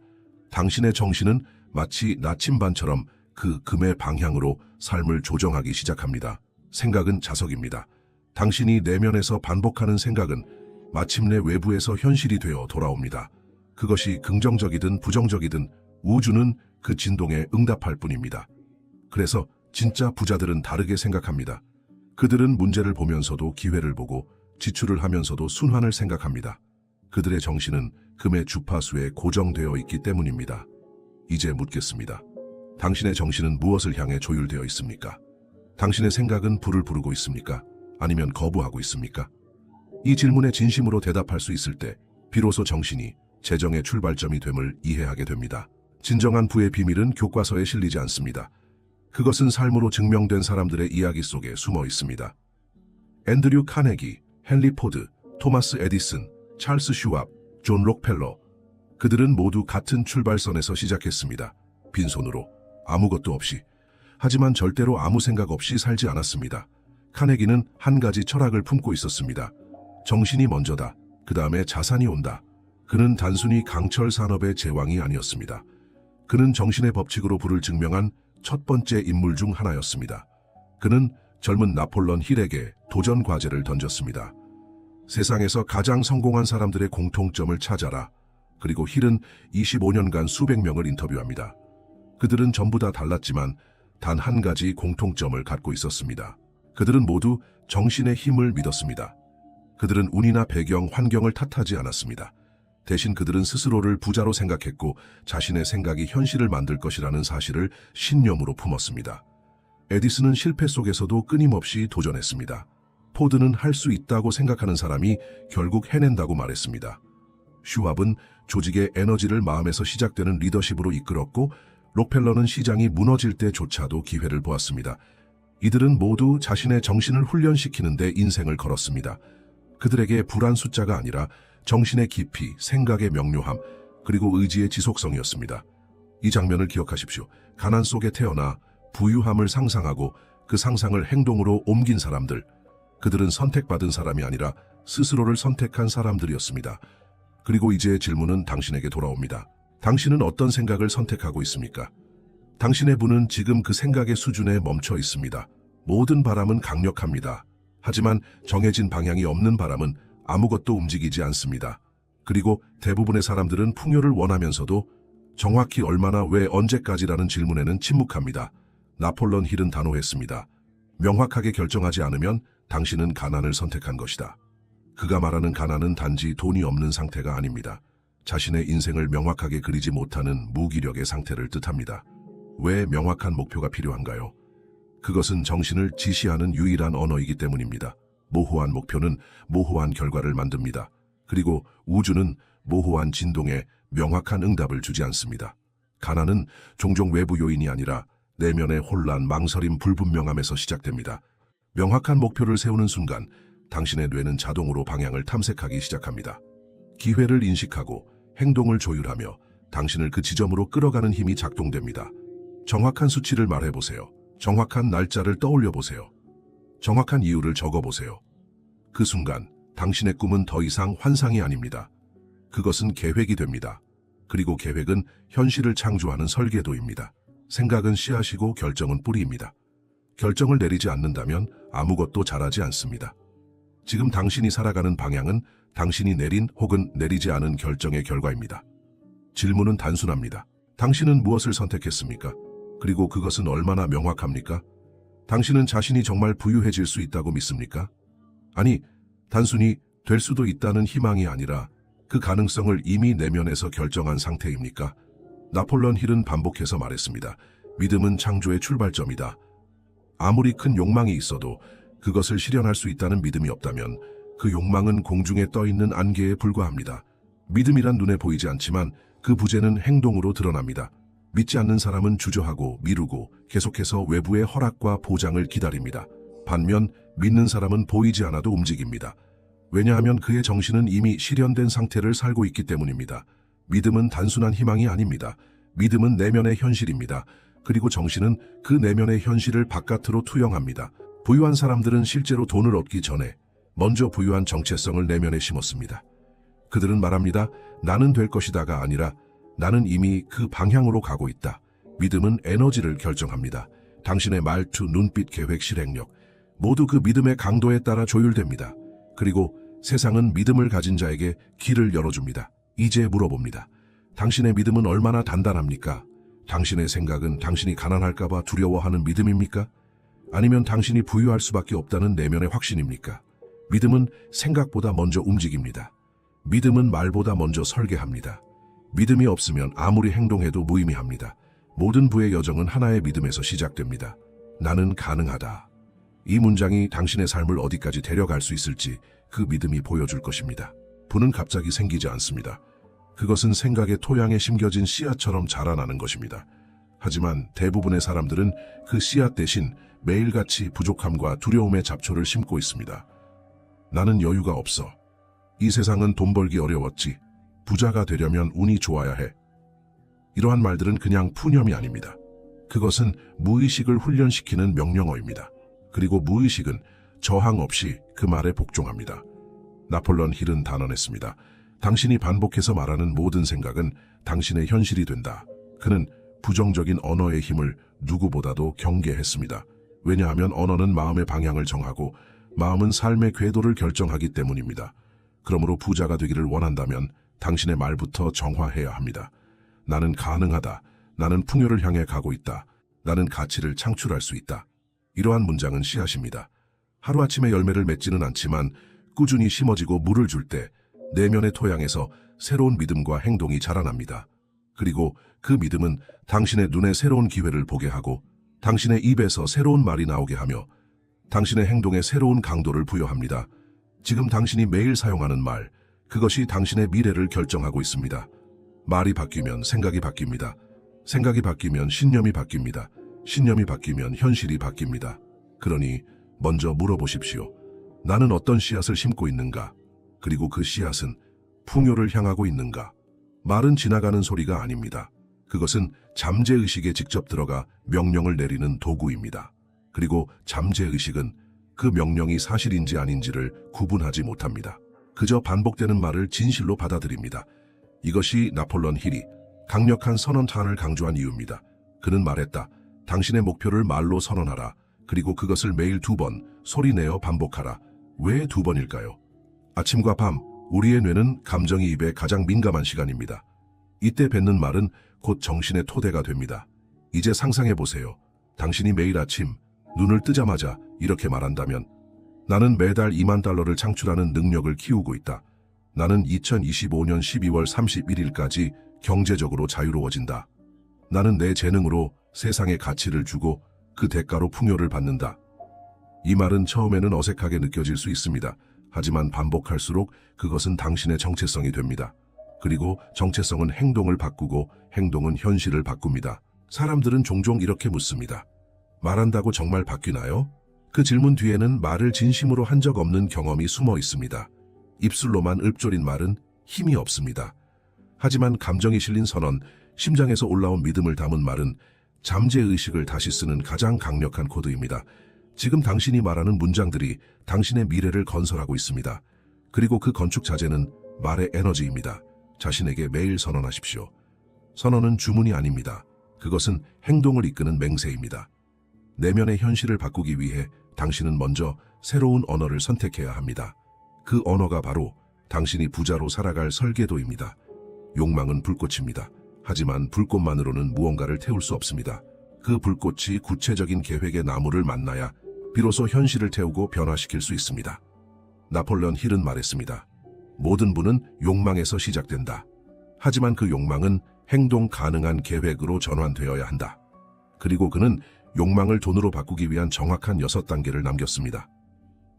당신의 정신은 마치 나침반처럼 그 금의 방향으로 삶을 조정하기 시작합니다. 생각은 자석입니다. 당신이 내면에서 반복하는 생각은 마침내 외부에서 현실이 되어 돌아옵니다. 그것이 긍정적이든 부정적이든 우주는 그 진동에 응답할 뿐입니다. 그래서 진짜 부자들은 다르게 생각합니다. 그들은 문제를 보면서도 기회를 보고 지출을 하면서도 순환을 생각합니다. 그들의 정신은 금의 주파수에 고정되어 있기 때문입니다. 이제 묻겠습니다. 당신의 정신은 무엇을 향해 조율되어 있습니까? 당신의 생각은 불을 부르고 있습니까? 아니면 거부하고 있습니까? 이 질문에 진심으로 대답할 수 있을 때 비로소 정신이 재정의 출발점이 됨을 이해하게 됩니다. 진정한 부의 비밀은 교과서에 실리지 않습니다. 그것은 삶으로 증명된 사람들의 이야기 속에 숨어 있습니다. 앤드류 카네기, 헨리 포드, 토마스 에디슨, 찰스 슈왑, 존 록펠러. 그들은 모두 같은 출발선에서 시작했습니다. 빈손으로, 아무것도 없이. 하지만 절대로 아무 생각 없이 살지 않았습니다. 카네기는 한 가지 철학을 품고 있었습니다. 정신이 먼저다. 그 다음에 자산이 온다. 그는 단순히 강철 산업의 제왕이 아니었습니다. 그는 정신의 법칙으로 부를 증명한 첫 번째 인물 중 하나였습니다. 그는 젊은 나폴레옹 힐에게 도전 과제를 던졌습니다. 세상에서 가장 성공한 사람들의 공통점을 찾아라. 그리고 힐은 25년간 수백 명을 인터뷰합니다. 그들은 전부 다 달랐지만 단 한 가지 공통점을 갖고 있었습니다. 그들은 모두 정신의 힘을 믿었습니다. 그들은 운이나 배경, 환경을 탓하지 않았습니다. 대신 그들은 스스로를 부자로 생각했고 자신의 생각이 현실을 만들 것이라는 사실을 신념으로 품었습니다. 에디슨은 실패 속에서도 끊임없이 도전했습니다. 포드는 할 수 있다고 생각하는 사람이 결국 해낸다고 말했습니다. 슈왑은 조직의 에너지를 마음에서 시작되는 리더십으로 이끌었고 록펠러는 시장이 무너질 때조차도 기회를 보았습니다. 이들은 모두 자신의 정신을 훈련시키는 데 인생을 걸었습니다. 그들에게 불안 숫자가 아니라 정신의 깊이, 생각의 명료함, 그리고 의지의 지속성이었습니다. 이 장면을 기억하십시오. 가난 속에 태어나 부유함을 상상하고 그 상상을 행동으로 옮긴 사람들. 그들은 선택받은 사람이 아니라 스스로를 선택한 사람들이었습니다. 그리고 이제 질문은 당신에게 돌아옵니다. 당신은 어떤 생각을 선택하고 있습니까? 당신의 분은 지금 그 생각의 수준에 멈춰 있습니다. 모든 바람은 강력합니다. 하지만 정해진 방향이 없는 바람은 아무것도 움직이지 않습니다. 그리고 대부분의 사람들은 풍요를 원하면서도 정확히 얼마나, 왜, 언제까지라는 질문에는 침묵합니다. 나폴레옹 힐은 단호했습니다. 명확하게 결정하지 않으면 당신은 가난을 선택한 것이다. 그가 말하는 가난은 단지 돈이 없는 상태가 아닙니다. 자신의 인생을 명확하게 그리지 못하는 무기력의 상태를 뜻합니다. 왜 명확한 목표가 필요한가요? 그것은 정신을 지시하는 유일한 언어이기 때문입니다. 모호한 목표는 모호한 결과를 만듭니다. 그리고 우주는 모호한 진동에 명확한 응답을 주지 않습니다. 가난은 종종 외부 요인이 아니라 내면의 혼란, 망설임, 불분명함에서 시작됩니다. 명확한 목표를 세우는 순간 당신의 뇌는 자동으로 방향을 탐색하기 시작합니다. 기회를 인식하고 행동을 조율하며 당신을 그 지점으로 끌어가는 힘이 작동됩니다. 정확한 수치를 말해보세요. 정확한 날짜를 떠올려보세요. 정확한 이유를 적어보세요. 그 순간 당신의 꿈은 더 이상 환상이 아닙니다. 그것은 계획이 됩니다. 그리고 계획은 현실을 창조하는 설계도입니다. 생각은 씨앗이고 결정은 뿌리입니다. 결정을 내리지 않는다면 아무것도 자라지 않습니다. 지금 당신이 살아가는 방향은 당신이 내린 혹은 내리지 않은 결정의 결과입니다. 질문은 단순합니다. 당신은 무엇을 선택했습니까? 그리고 그것은 얼마나 명확합니까? 당신은 자신이 정말 부유해질 수 있다고 믿습니까? 아니, 단순히 될 수도 있다는 희망이 아니라 그 가능성을 이미 내면에서 결정한 상태입니까? 나폴레옹 힐은 반복해서 말했습니다. 믿음은 창조의 출발점이다. 아무리 큰 욕망이 있어도 그것을 실현할 수 있다는 믿음이 없다면 그 욕망은 공중에 떠있는 안개에 불과합니다. 믿음이란 눈에 보이지 않지만 그 부재는 행동으로 드러납니다. 믿지 않는 사람은 주저하고 미루고 계속해서 외부의 허락과 보장을 기다립니다. 반면 믿는 사람은 보이지 않아도 움직입니다. 왜냐하면 그의 정신은 이미 실현된 상태를 살고 있기 때문입니다. 믿음은 단순한 희망이 아닙니다. 믿음은 내면의 현실입니다. 그리고 정신은 그 내면의 현실을 바깥으로 투영합니다. 부유한 사람들은 실제로 돈을 얻기 전에 먼저 부유한 정체성을 내면에 심었습니다. 그들은 말합니다. 나는 될 것이다가 아니라 나는 이미 그 방향으로 가고 있다. 믿음은 에너지를 결정합니다. 당신의 말투, 눈빛, 계획, 실행력 모두 그 믿음의 강도에 따라 조율됩니다. 그리고 세상은 믿음을 가진 자에게 길을 열어줍니다. 이제 물어봅니다. 당신의 믿음은 얼마나 단단합니까? 당신의 생각은 당신이 가난할까봐 두려워하는 믿음입니까? 아니면 당신이 부유할 수밖에 없다는 내면의 확신입니까? 믿음은 생각보다 먼저 움직입니다. 믿음은 말보다 먼저 설계합니다. 믿음이 없으면 아무리 행동해도 무의미합니다. 모든 부의 여정은 하나의 믿음에서 시작됩니다. 나는 가능하다. 이 문장이 당신의 삶을 어디까지 데려갈 수 있을지 그 믿음이 보여줄 것입니다. 부는 갑자기 생기지 않습니다. 그것은 생각의 토양에 심겨진 씨앗처럼 자라나는 것입니다. 하지만 대부분의 사람들은 그 씨앗 대신 매일같이 부족함과 두려움의 잡초를 심고 있습니다. 나는 여유가 없어. 이 세상은 돈 벌기 어려웠지. 부자가 되려면 운이 좋아야 해. 이러한 말들은 그냥 푸념이 아닙니다. 그것은 무의식을 훈련시키는 명령어입니다. 그리고 무의식은 저항 없이 그 말에 복종합니다. 나폴레옹 힐은 단언했습니다. 당신이 반복해서 말하는 모든 생각은 당신의 현실이 된다. 그는 부정적인 언어의 힘을 누구보다도 경계했습니다. 왜냐하면 언어는 마음의 방향을 정하고 마음은 삶의 궤도를 결정하기 때문입니다. 그러므로 부자가 되기를 원한다면 당신의 말부터 정화해야 합니다. 나는 가능하다. 나는 풍요를 향해 가고 있다. 나는 가치를 창출할 수 있다. 이러한 문장은 씨앗입니다. 하루아침에 열매를 맺지는 않지만 꾸준히 심어지고 물을 줄 때 내면의 토양에서 새로운 믿음과 행동이 자라납니다. 그리고 그 믿음은 당신의 눈에 새로운 기회를 보게 하고 당신의 입에서 새로운 말이 나오게 하며 당신의 행동에 새로운 강도를 부여합니다. 지금 당신이 매일 사용하는 말, 그것이 당신의 미래를 결정하고 있습니다. 말이 바뀌면 생각이 바뀝니다. 생각이 바뀌면 신념이 바뀝니다. 신념이 바뀌면 현실이 바뀝니다. 그러니 먼저 물어보십시오. 나는 어떤 씨앗을 심고 있는가? 그리고 그 씨앗은 풍요를 향하고 있는가? 말은 지나가는 소리가 아닙니다. 그것은 잠재의식에 직접 들어가 명령을 내리는 도구입니다. 그리고 잠재의식은 그 명령이 사실인지 아닌지를 구분하지 못합니다. 그저 반복되는 말을 진실로 받아들입니다. 이것이 나폴레옹 힐이 강력한 선언탄을 강조한 이유입니다. 그는 말했다. 당신의 목표를 말로 선언하라. 그리고 그것을 매일 2번 소리내어 반복하라. 왜 2번일까요? 아침과 밤, 우리의 뇌는 감정이입에 가장 민감한 시간입니다. 이때 뱉는 말은 곧 정신의 토대가 됩니다. 이제 상상해보세요. 당신이 매일 아침 눈을 뜨자마자 이렇게 말한다면 나는 매달 2만 달러를 창출하는 능력을 키우고 있다. 나는 2025년 12월 31일까지 경제적으로 자유로워진다. 나는 내 재능으로 세상에 가치를 주고 그 대가로 풍요를 받는다. 이 말은 처음에는 어색하게 느껴질 수 있습니다. 하지만 반복할수록 그것은 당신의 정체성이 됩니다. 그리고 정체성은 행동을 바꾸고 행동은 현실을 바꿉니다. 사람들은 종종 이렇게 묻습니다. 말한다고 정말 바뀌나요? 그 질문 뒤에는 말을 진심으로 한 적 없는 경험이 숨어 있습니다. 입술로만 읊조린 말은 힘이 없습니다. 하지만 감정이 실린 선언, 심장에서 올라온 믿음을 담은 말은 잠재의식을 다시 쓰는 가장 강력한 코드입니다. 지금 당신이 말하는 문장들이 당신의 미래를 건설하고 있습니다. 그리고 그 건축 자재는 말의 에너지입니다. 자신에게 매일 선언하십시오. 선언은 주문이 아닙니다. 그것은 행동을 이끄는 맹세입니다. 내면의 현실을 바꾸기 위해 당신은 먼저 새로운 언어를 선택해야 합니다. 그 언어가 바로 당신이 부자로 살아갈 설계도입니다. 욕망은 불꽃입니다. 하지만 불꽃만으로는 무언가를 태울 수 없습니다. 그 불꽃이 구체적인 계획의 나무를 만나야 비로소 현실을 태우고 변화시킬 수 있습니다. 나폴레옹 힐은 말했습니다. 모든 부는 욕망에서 시작된다. 하지만 그 욕망은 행동 가능한 계획으로 전환되어야 한다. 그리고 그는 욕망을 돈으로 바꾸기 위한 정확한 6단계를 남겼습니다.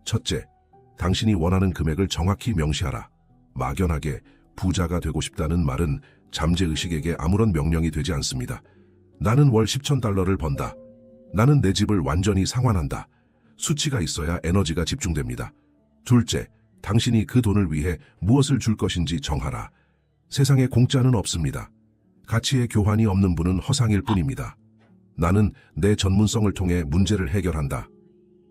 첫째, 당신이 원하는 금액을 정확히 명시하라. 막연하게 부자가 되고 싶다는 말은 잠재의식에게 아무런 명령이 되지 않습니다. 나는 월 10,000달러를 번다. 나는 내 집을 완전히 상환한다. 수치가 있어야 에너지가 집중됩니다. 둘째, 당신이 그 돈을 위해 무엇을 줄 것인지 정하라. 세상에 공짜는 없습니다. 가치의 교환이 없는 분은 허상일 뿐입니다. 나는 내 전문성을 통해 문제를 해결한다.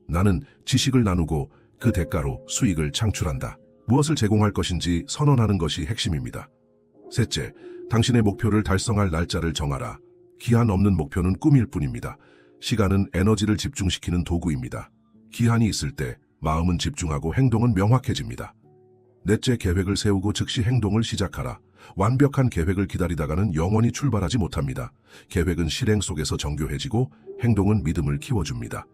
나는 지식을 나누고 그 대가로 수익을 창출한다. 무엇을 제공할 것인지 선언하는 것이 핵심입니다. 셋째, 당신의 목표를 달성할 날짜를 정하라. 기한 없는 목표는 꿈일 뿐입니다. 시간은 에너지를 집중시키는 도구입니다. 기한이 있을 때 마음은 집중하고 행동은 명확해집니다. 넷째, 계획을 세우고 즉시 행동을 시작하라. 완벽한 계획을 기다리다가는 영원히 출발하지 못합니다. 계획은 실행 속에서 정교해지고 행동은 믿음을 키워줍니다.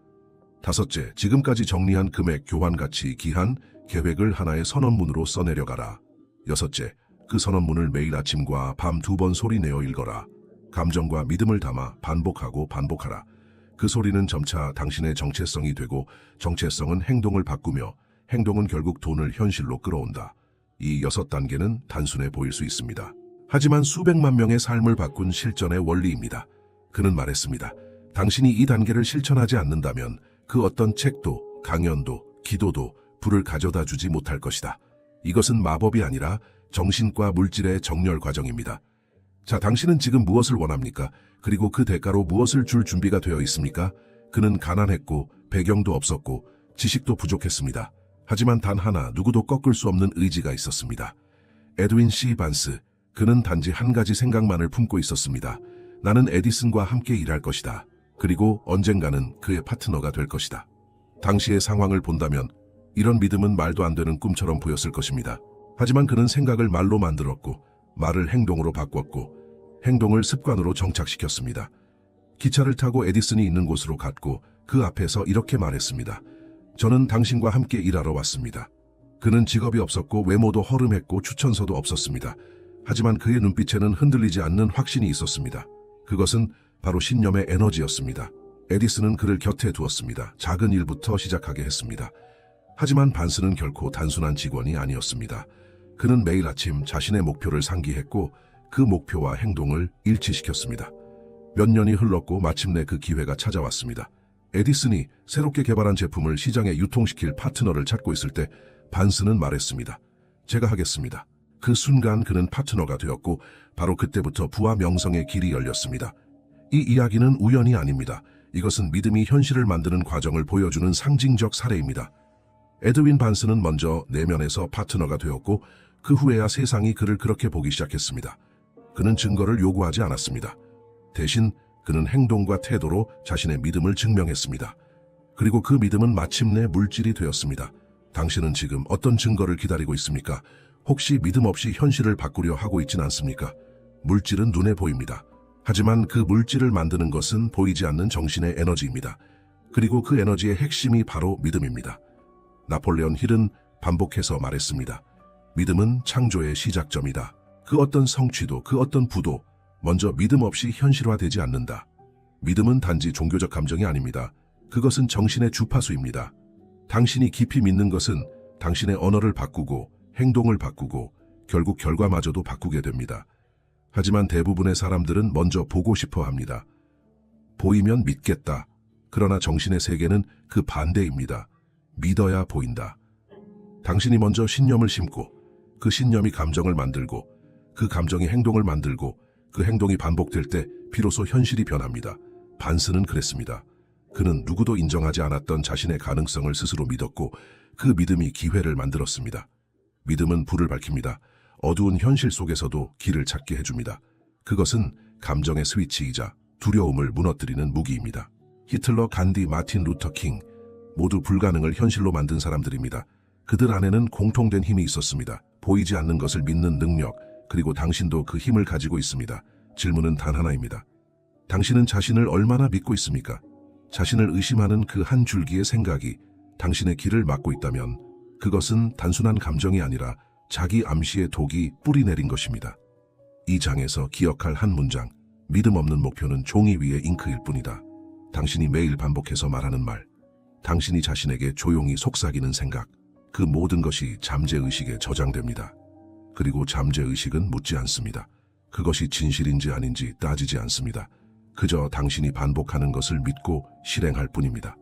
다섯째, 지금까지 정리한 금액, 교환 가치, 기한, 계획을 하나의 선언문으로 써내려가라. 여섯째, 그 선언문을 매일 아침과 밤 2번 소리내어 읽어라. 감정과 믿음을 담아 반복하고 반복하라. 그 소리는 점차 당신의 정체성이 되고 정체성은 행동을 바꾸며 행동은 결국 돈을 현실로 끌어온다. 이 6단계는 단순해 보일 수 있습니다. 하지만 수백만 명의 삶을 바꾼 실전의 원리입니다. 그는 말했습니다. 당신이 이 단계를 실천하지 않는다면 그 어떤 책도, 강연도, 기도도 불을 가져다 주지 못할 것이다. 이것은 마법이 아니라 정신과 물질의 정렬 과정입니다. 자, 당신은 지금 무엇을 원합니까? 그리고 그 대가로 무엇을 줄 준비가 되어 있습니까? 그는 가난했고 배경도 없었고 지식도 부족했습니다. 하지만 단 하나 누구도 꺾을 수 없는 의지가 있었습니다. 에드윈 C. 반스, 그는 단지 한 가지 생각만을 품고 있었습니다. 나는 에디슨과 함께 일할 것이다. 그리고 언젠가는 그의 파트너가 될 것이다. 당시의 상황을 본다면 이런 믿음은 말도 안 되는 꿈처럼 보였을 것입니다. 하지만 그는 생각을 말로 만들었고 말을 행동으로 바꿨고 행동을 습관으로 정착시켰습니다. 기차를 타고 에디슨이 있는 곳으로 갔고 그 앞에서 이렇게 말했습니다. 저는 당신과 함께 일하러 왔습니다. 그는 직업이 없었고 외모도 허름했고 추천서도 없었습니다. 하지만 그의 눈빛에는 흔들리지 않는 확신이 있었습니다. 그것은 바로 신념의 에너지였습니다. 에디슨은 그를 곁에 두었습니다. 작은 일부터 시작하게 했습니다. 하지만 반스는 결코 단순한 직원이 아니었습니다. 그는 매일 아침 자신의 목표를 상기했고 그 목표와 행동을 일치시켰습니다. 몇 년이 흘렀고 마침내 그 기회가 찾아왔습니다. 에디슨이 새롭게 개발한 제품을 시장에 유통시킬 파트너를 찾고 있을 때 반스는 말했습니다. 제가 하겠습니다. 그 순간 그는 파트너가 되었고 바로 그때부터 부와 명성의 길이 열렸습니다. 이 이야기는 우연이 아닙니다. 이것은 믿음이 현실을 만드는 과정을 보여주는 상징적 사례입니다. 에드윈 반스는 먼저 내면에서 파트너가 되었고 그 후에야 세상이 그를 그렇게 보기 시작했습니다. 그는 증거를 요구하지 않았습니다. 대신 그는 행동과 태도로 자신의 믿음을 증명했습니다. 그리고 그 믿음은 마침내 물질이 되었습니다. 당신은 지금 어떤 증거를 기다리고 있습니까? 혹시 믿음 없이 현실을 바꾸려 하고 있진 않습니까? 물질은 눈에 보입니다. 하지만 그 물질을 만드는 것은 보이지 않는 정신의 에너지입니다. 그리고 그 에너지의 핵심이 바로 믿음입니다. 나폴레온 힐은 반복해서 말했습니다. 믿음은 창조의 시작점이다. 그 어떤 성취도, 그 어떤 부도 먼저 믿음 없이 현실화되지 않는다. 믿음은 단지 종교적 감정이 아닙니다. 그것은 정신의 주파수입니다. 당신이 깊이 믿는 것은 당신의 언어를 바꾸고 행동을 바꾸고 결국 결과마저도 바꾸게 됩니다. 하지만 대부분의 사람들은 먼저 보고 싶어 합니다. 보이면 믿겠다. 그러나 정신의 세계는 그 반대입니다. 믿어야 보인다. 당신이 먼저 신념을 심고 그 신념이 감정을 만들고 그 감정이 행동을 만들고 그 행동이 반복될 때 비로소 현실이 변합니다. 반스는 그랬습니다. 그는 누구도 인정하지 않았던 자신의 가능성을 스스로 믿었고 그 믿음이 기회를 만들었습니다. 믿음은 불을 밝힙니다. 어두운 현실 속에서도 길을 찾게 해줍니다. 그것은 감정의 스위치이자 두려움을 무너뜨리는 무기입니다. 히틀러, 간디, 마틴 루터 킹 모두 불가능을 현실로 만든 사람들입니다. 그들 안에는 공통된 힘이 있었습니다. 보이지 않는 것을 믿는 능력, 그리고 당신도 그 힘을 가지고 있습니다. 질문은 단 하나입니다. 당신은 자신을 얼마나 믿고 있습니까? 자신을 의심하는 그 한 줄기의 생각이 당신의 길을 막고 있다면 그것은 단순한 감정이 아니라 자기 암시의 독이 뿌리 내린 것입니다. 이 장에서 기억할 한 문장, 믿음 없는 목표는 종이 위의 잉크일 뿐이다. 당신이 매일 반복해서 말하는 말, 당신이 자신에게 조용히 속삭이는 생각, 그 모든 것이 잠재의식에 저장됩니다. 그리고 잠재의식은 묻지 않습니다. 그것이 진실인지 아닌지 따지지 않습니다. 그저 당신이 반복하는 것을 믿고 실행할 뿐입니다.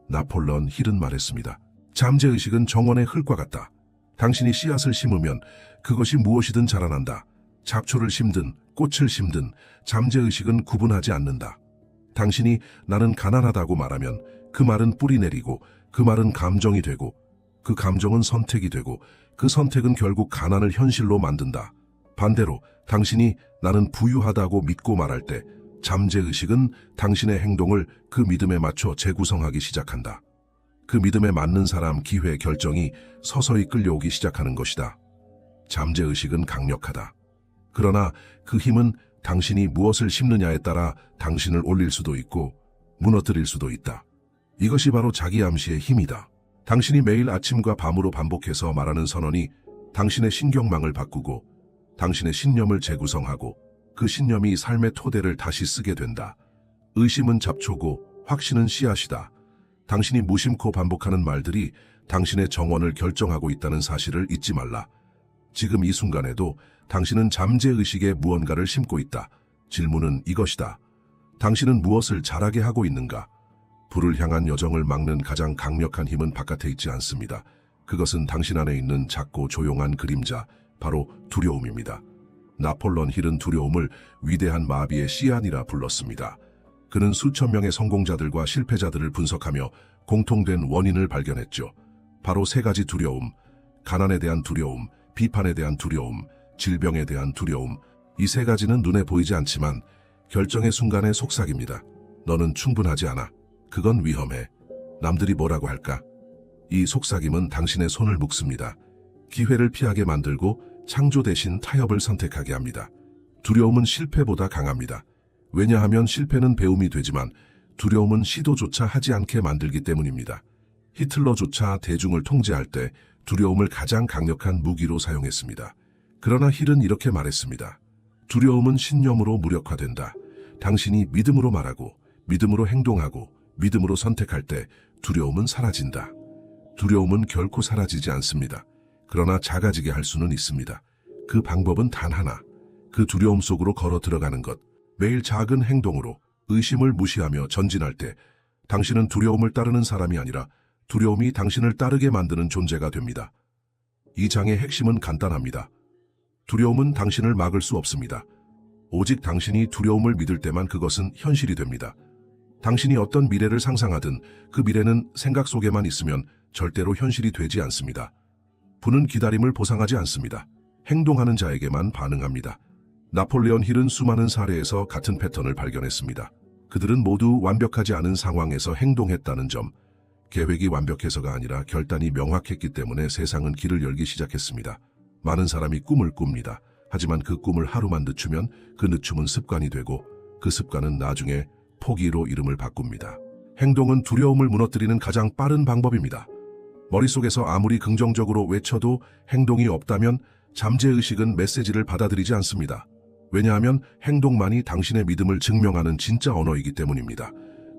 나폴레온 힐은 말했습니다. 잠재의식은 정원의 흙과 같다. 당신이 씨앗을 심으면 그것이 무엇이든 자라난다. 잡초를 심든 꽃을 심든 잠재의식은 구분하지 않는다. 당신이 나는 가난하다고 말하면 그 말은 뿌리 내리고 그 말은 감정이 되고 그 감정은 선택이 되고 그 선택은 결국 가난을 현실로 만든다. 반대로 당신이 나는 부유하다고 믿고 말할 때 잠재의식은 당신의 행동을 그 믿음에 맞춰 재구성하기 시작한다. 그 믿음에 맞는 사람, 기회, 결정이 서서히 끌려오기 시작하는 것이다. 잠재의식은 강력하다. 그러나 그 힘은 당신이 무엇을 심느냐에 따라 당신을 올릴 수도 있고 무너뜨릴 수도 있다. 이것이 바로 자기 암시의 힘이다. 당신이 매일 아침과 밤으로 반복해서 말하는 선언이 당신의 신경망을 바꾸고 당신의 신념을 재구성하고 그 신념이 삶의 토대를 다시 쓰게 된다. 의심은 잡초고 확신은 씨앗이다. 당신이 무심코 반복하는 말들이 당신의 정원을 결정하고 있다는 사실을 잊지 말라. 지금 이 순간에도 당신은 잠재의식에 무언가를 심고 있다. 질문은 이것이다. 당신은 무엇을 잘하게 하고 있는가? 불을 향한 여정을 막는 가장 강력한 힘은 바깥에 있지 않습니다. 그것은 당신 안에 있는 작고 조용한 그림자, 바로 두려움입니다. 나폴레온 힐은 두려움을 위대한 마비의 씨앗이라 불렀습니다. 그는 수천 명의 성공자들과 실패자들을 분석하며 공통된 원인을 발견했죠. 바로 세 가지 두려움, 가난에 대한 두려움, 비판에 대한 두려움, 질병에 대한 두려움. 이 세 가지는 눈에 보이지 않지만 결정의 순간의 속삭입니다. 너는 충분하지 않아. 그건 위험해. 남들이 뭐라고 할까? 이 속삭임은 당신의 손을 묶습니다. 기회를 피하게 만들고 창조 대신 타협을 선택하게 합니다. 두려움은 실패보다 강합니다. 왜냐하면 실패는 배움이 되지만 두려움은 시도조차 하지 않게 만들기 때문입니다. 히틀러조차 대중을 통제할 때 두려움을 가장 강력한 무기로 사용했습니다. 그러나 힐은 이렇게 말했습니다. 두려움은 신념으로 무력화된다. 당신이 믿음으로 말하고 믿음으로 행동하고 믿음으로 선택할 때 두려움은 사라진다. 두려움은 결코 사라지지 않습니다. 그러나 작아지게 할 수는 있습니다. 그 방법은 단 하나. 그 두려움 속으로 걸어 들어가는 것. 매일 작은 행동으로 의심을 무시하며 전진할 때 당신은 두려움을 따르는 사람이 아니라 두려움이 당신을 따르게 만드는 존재가 됩니다. 이 장의 핵심은 간단합니다. 두려움은 당신을 막을 수 없습니다. 오직 당신이 두려움을 믿을 때만 그것은 현실이 됩니다. 당신이 어떤 미래를 상상하든 그 미래는 생각 속에만 있으면 절대로 현실이 되지 않습니다. 부는 기다림을 보상하지 않습니다. 행동하는 자에게만 반응합니다. 나폴레온 힐은 수많은 사례에서 같은 패턴을 발견했습니다. 그들은 모두 완벽하지 않은 상황에서 행동했다는 점, 계획이 완벽해서가 아니라 결단이 명확했기 때문에 세상은 길을 열기 시작했습니다. 많은 사람이 꿈을 꿉니다. 하지만 그 꿈을 하루만 늦추면 그 늦춤은 습관이 되고 그 습관은 나중에 포기로 이름을 바꿉니다. 행동은 두려움을 무너뜨리는 가장 빠른 방법입니다. 머릿속에서 아무리 긍정적으로 외쳐도 행동이 없다면 잠재의식은 메시지를 받아들이지 않습니다. 왜냐하면 행동만이 당신의 믿음을 증명하는 진짜 언어이기 때문입니다.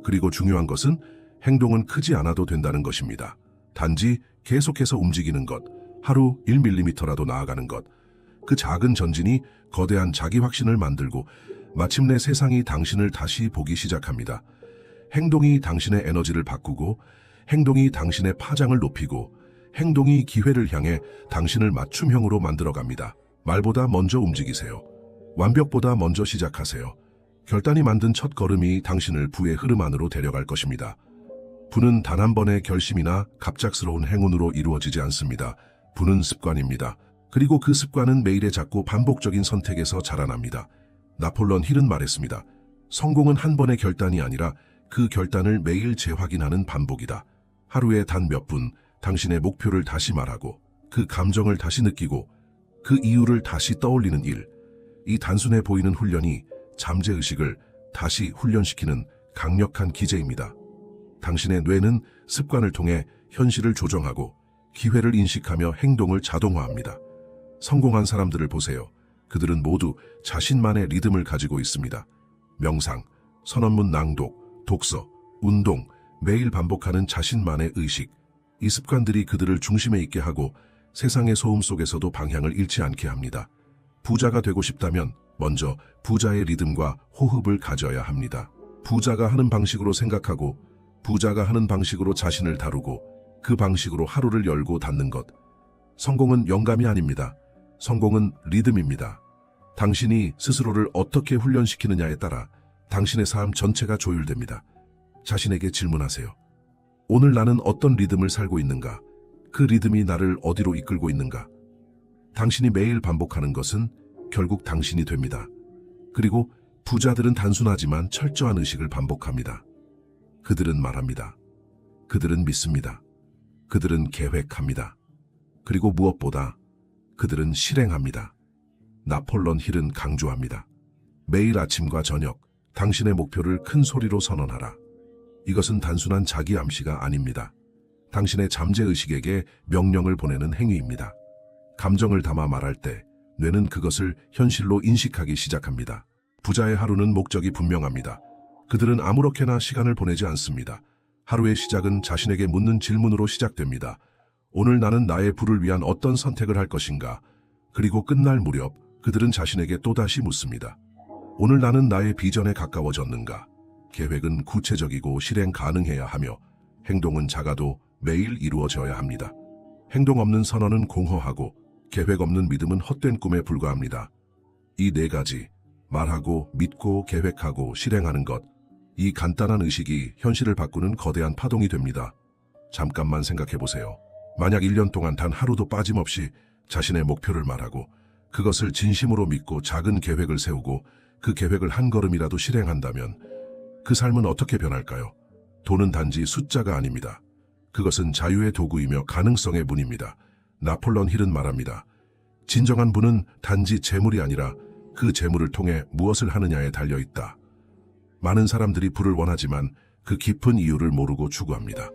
그리고 중요한 것은 행동은 크지 않아도 된다는 것입니다. 단지 계속해서 움직이는 것, 하루 1mm라도 나아가는 것, 그 작은 전진이 거대한 자기 확신을 만들고 마침내 세상이 당신을 다시 보기 시작합니다. 행동이 당신의 에너지를 바꾸고 행동이 당신의 파장을 높이고 행동이 기회를 향해 당신을 맞춤형으로 만들어갑니다. 말보다 먼저 움직이세요. 완벽보다 먼저 시작하세요. 결단이 만든 첫 걸음이 당신을 부의 흐름 안으로 데려갈 것입니다. 부는 단 한 번의 결심이나 갑작스러운 행운으로 이루어지지 않습니다. 부는 습관입니다. 그리고 그 습관은 매일의 작고 반복적인 선택에서 자라납니다. 나폴레온 힐은 말했습니다. 성공은 한 번의 결단이 아니라 그 결단을 매일 재확인하는 반복이다. 하루에 단 몇 분 당신의 목표를 다시 말하고 그 감정을 다시 느끼고 그 이유를 다시 떠올리는 일. 이 단순해 보이는 훈련이 잠재의식을 다시 훈련시키는 강력한 기제입니다. 당신의 뇌는 습관을 통해 현실을 조정하고 기회를 인식하며 행동을 자동화합니다. 성공한 사람들을 보세요. 그들은 모두 자신만의 리듬을 가지고 있습니다. 명상, 선언문 낭독, 독서, 운동, 매일 반복하는 자신만의 의식. 이 습관들이 그들을 중심에 있게 하고 세상의 소음 속에서도 방향을 잃지 않게 합니다. 부자가 되고 싶다면 먼저 부자의 리듬과 호흡을 가져야 합니다. 부자가 하는 방식으로 생각하고 부자가 하는 방식으로 자신을 다루고 그 방식으로 하루를 열고 닫는 것. 성공은 영감이 아닙니다. 성공은 리듬입니다. 당신이 스스로를 어떻게 훈련시키느냐에 따라 당신의 삶 전체가 조율됩니다. 자신에게 질문하세요. 오늘 나는 어떤 리듬을 살고 있는가? 그 리듬이 나를 어디로 이끌고 있는가? 당신이 매일 반복하는 것은 결국 당신이 됩니다. 그리고 부자들은 단순하지만 철저한 의식을 반복합니다. 그들은 말합니다. 그들은 믿습니다. 그들은 계획합니다. 그리고 무엇보다 그들은 실행합니다. 나폴레온 힐은 강조합니다. 매일 아침과 저녁 당신의 목표를 큰 소리로 선언하라. 이것은 단순한 자기 암시가 아닙니다. 당신의 잠재의식에게 명령을 보내는 행위입니다. 감정을 담아 말할 때 뇌는 그것을 현실로 인식하기 시작합니다. 부자의 하루는 목적이 분명합니다. 그들은 아무렇게나 시간을 보내지 않습니다. 하루의 시작은 자신에게 묻는 질문으로 시작됩니다. 오늘 나는 나의 부를 위한 어떤 선택을 할 것인가? 그리고 끝날 무렵 그들은 자신에게 또다시 묻습니다. 오늘 나는 나의 비전에 가까워졌는가? 계획은 구체적이고 실행 가능해야 하며 행동은 작아도 매일 이루어져야 합니다. 행동 없는 선언은 공허하고 계획 없는 믿음은 헛된 꿈에 불과합니다. 이 네 가지, 말하고 믿고 계획하고 실행하는 것, 이 간단한 의식이 현실을 바꾸는 거대한 파동이 됩니다. 잠깐만 생각해 보세요. 만약 1년 동안 단 하루도 빠짐없이 자신의 목표를 말하고 그것을 진심으로 믿고 작은 계획을 세우고 그 계획을 한 걸음이라도 실행한다면 그 삶은 어떻게 변할까요? 돈은 단지 숫자가 아닙니다. 그것은 자유의 도구이며 가능성의 문입니다. 나폴레옹 힐은 말합니다. 진정한 부는 단지 재물이 아니라 그 재물을 통해 무엇을 하느냐에 달려 있다. 많은 사람들이 부를 원하지만 그 깊은 이유를 모르고 추구합니다.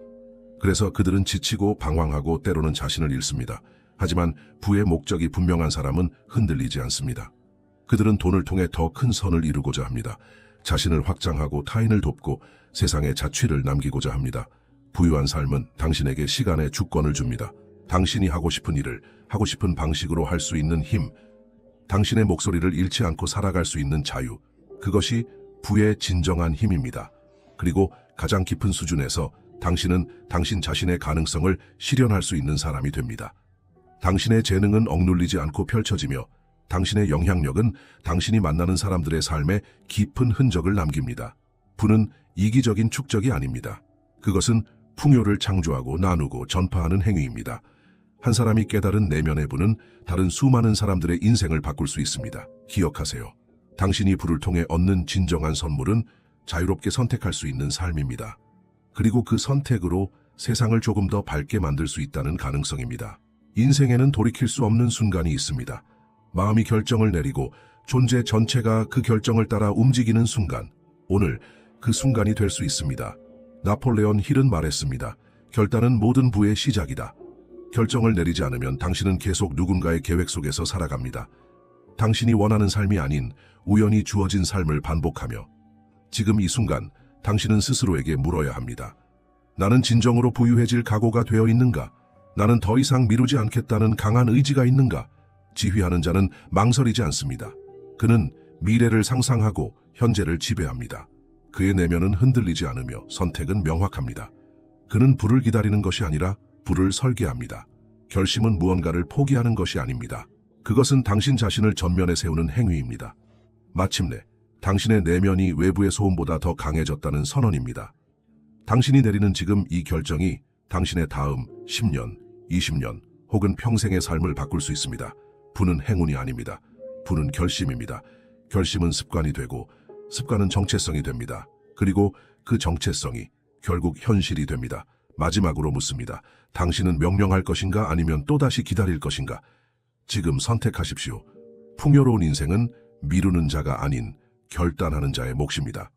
그래서 그들은 지치고 방황하고 때로는 자신을 잃습니다. 하지만 부의 목적이 분명한 사람은 흔들리지 않습니다. 그들은 돈을 통해 더 큰 선을 이루고자 합니다. 자신을 확장하고 타인을 돕고 세상에 자취를 남기고자 합니다. 부유한 삶은 당신에게 시간의 주권을 줍니다. 당신이 하고 싶은 일을 하고 싶은 방식으로 할 수 있는 힘, 당신의 목소리를 잃지 않고 살아갈 수 있는 자유, 그것이 부의 진정한 힘입니다. 그리고 가장 깊은 수준에서 당신은 당신 자신의 가능성을 실현할 수 있는 사람이 됩니다. 당신의 재능은 억눌리지 않고 펼쳐지며 당신의 영향력은 당신이 만나는 사람들의 삶에 깊은 흔적을 남깁니다. 부는 이기적인 축적이 아닙니다. 그것은 풍요를 창조하고 나누고 전파하는 행위입니다. 한 사람이 깨달은 내면의 부는 다른 수많은 사람들의 인생을 바꿀 수 있습니다. 기억하세요. 당신이 부를 통해 얻는 진정한 선물은 자유롭게 선택할 수 있는 삶입니다. 그리고 그 선택으로 세상을 조금 더 밝게 만들 수 있다는 가능성입니다. 인생에는 돌이킬 수 없는 순간이 있습니다. 마음이 결정을 내리고 존재 전체가 그 결정을 따라 움직이는 순간, 오늘 그 순간이 될 수 있습니다. 나폴레옹 힐은 말했습니다. 결단은 모든 부의 시작이다. 결정을 내리지 않으면 당신은 계속 누군가의 계획 속에서 살아갑니다. 당신이 원하는 삶이 아닌 우연히 주어진 삶을 반복하며 지금 이 순간 당신은 스스로에게 물어야 합니다. 나는 진정으로 부유해질 각오가 되어 있는가? 나는 더 이상 미루지 않겠다는 강한 의지가 있는가? 지휘하는 자는 망설이지 않습니다. 그는 미래를 상상하고 현재를 지배합니다. 그의 내면은 흔들리지 않으며 선택은 명확합니다. 그는 부를 기다리는 것이 아니라 부를 설계합니다. 결심은 무언가를 포기하는 것이 아닙니다. 그것은 당신 자신을 전면에 세우는 행위입니다. 마침내 당신의 내면이 외부의 소음보다 더 강해졌다는 선언입니다. 당신이 내리는 지금 이 결정이 당신의 다음 10년, 20년 혹은 평생의 삶을 바꿀 수 있습니다. 부는 행운이 아닙니다. 부는 결심입니다. 결심은 습관이 되고 습관은 정체성이 됩니다. 그리고 그 정체성이 결국 현실이 됩니다. 마지막으로 묻습니다. 당신은 명령할 것인가 아니면 또다시 기다릴 것인가? 지금 선택하십시오. 풍요로운 인생은 미루는 자가 아닌 결단하는 자의 몫입니다.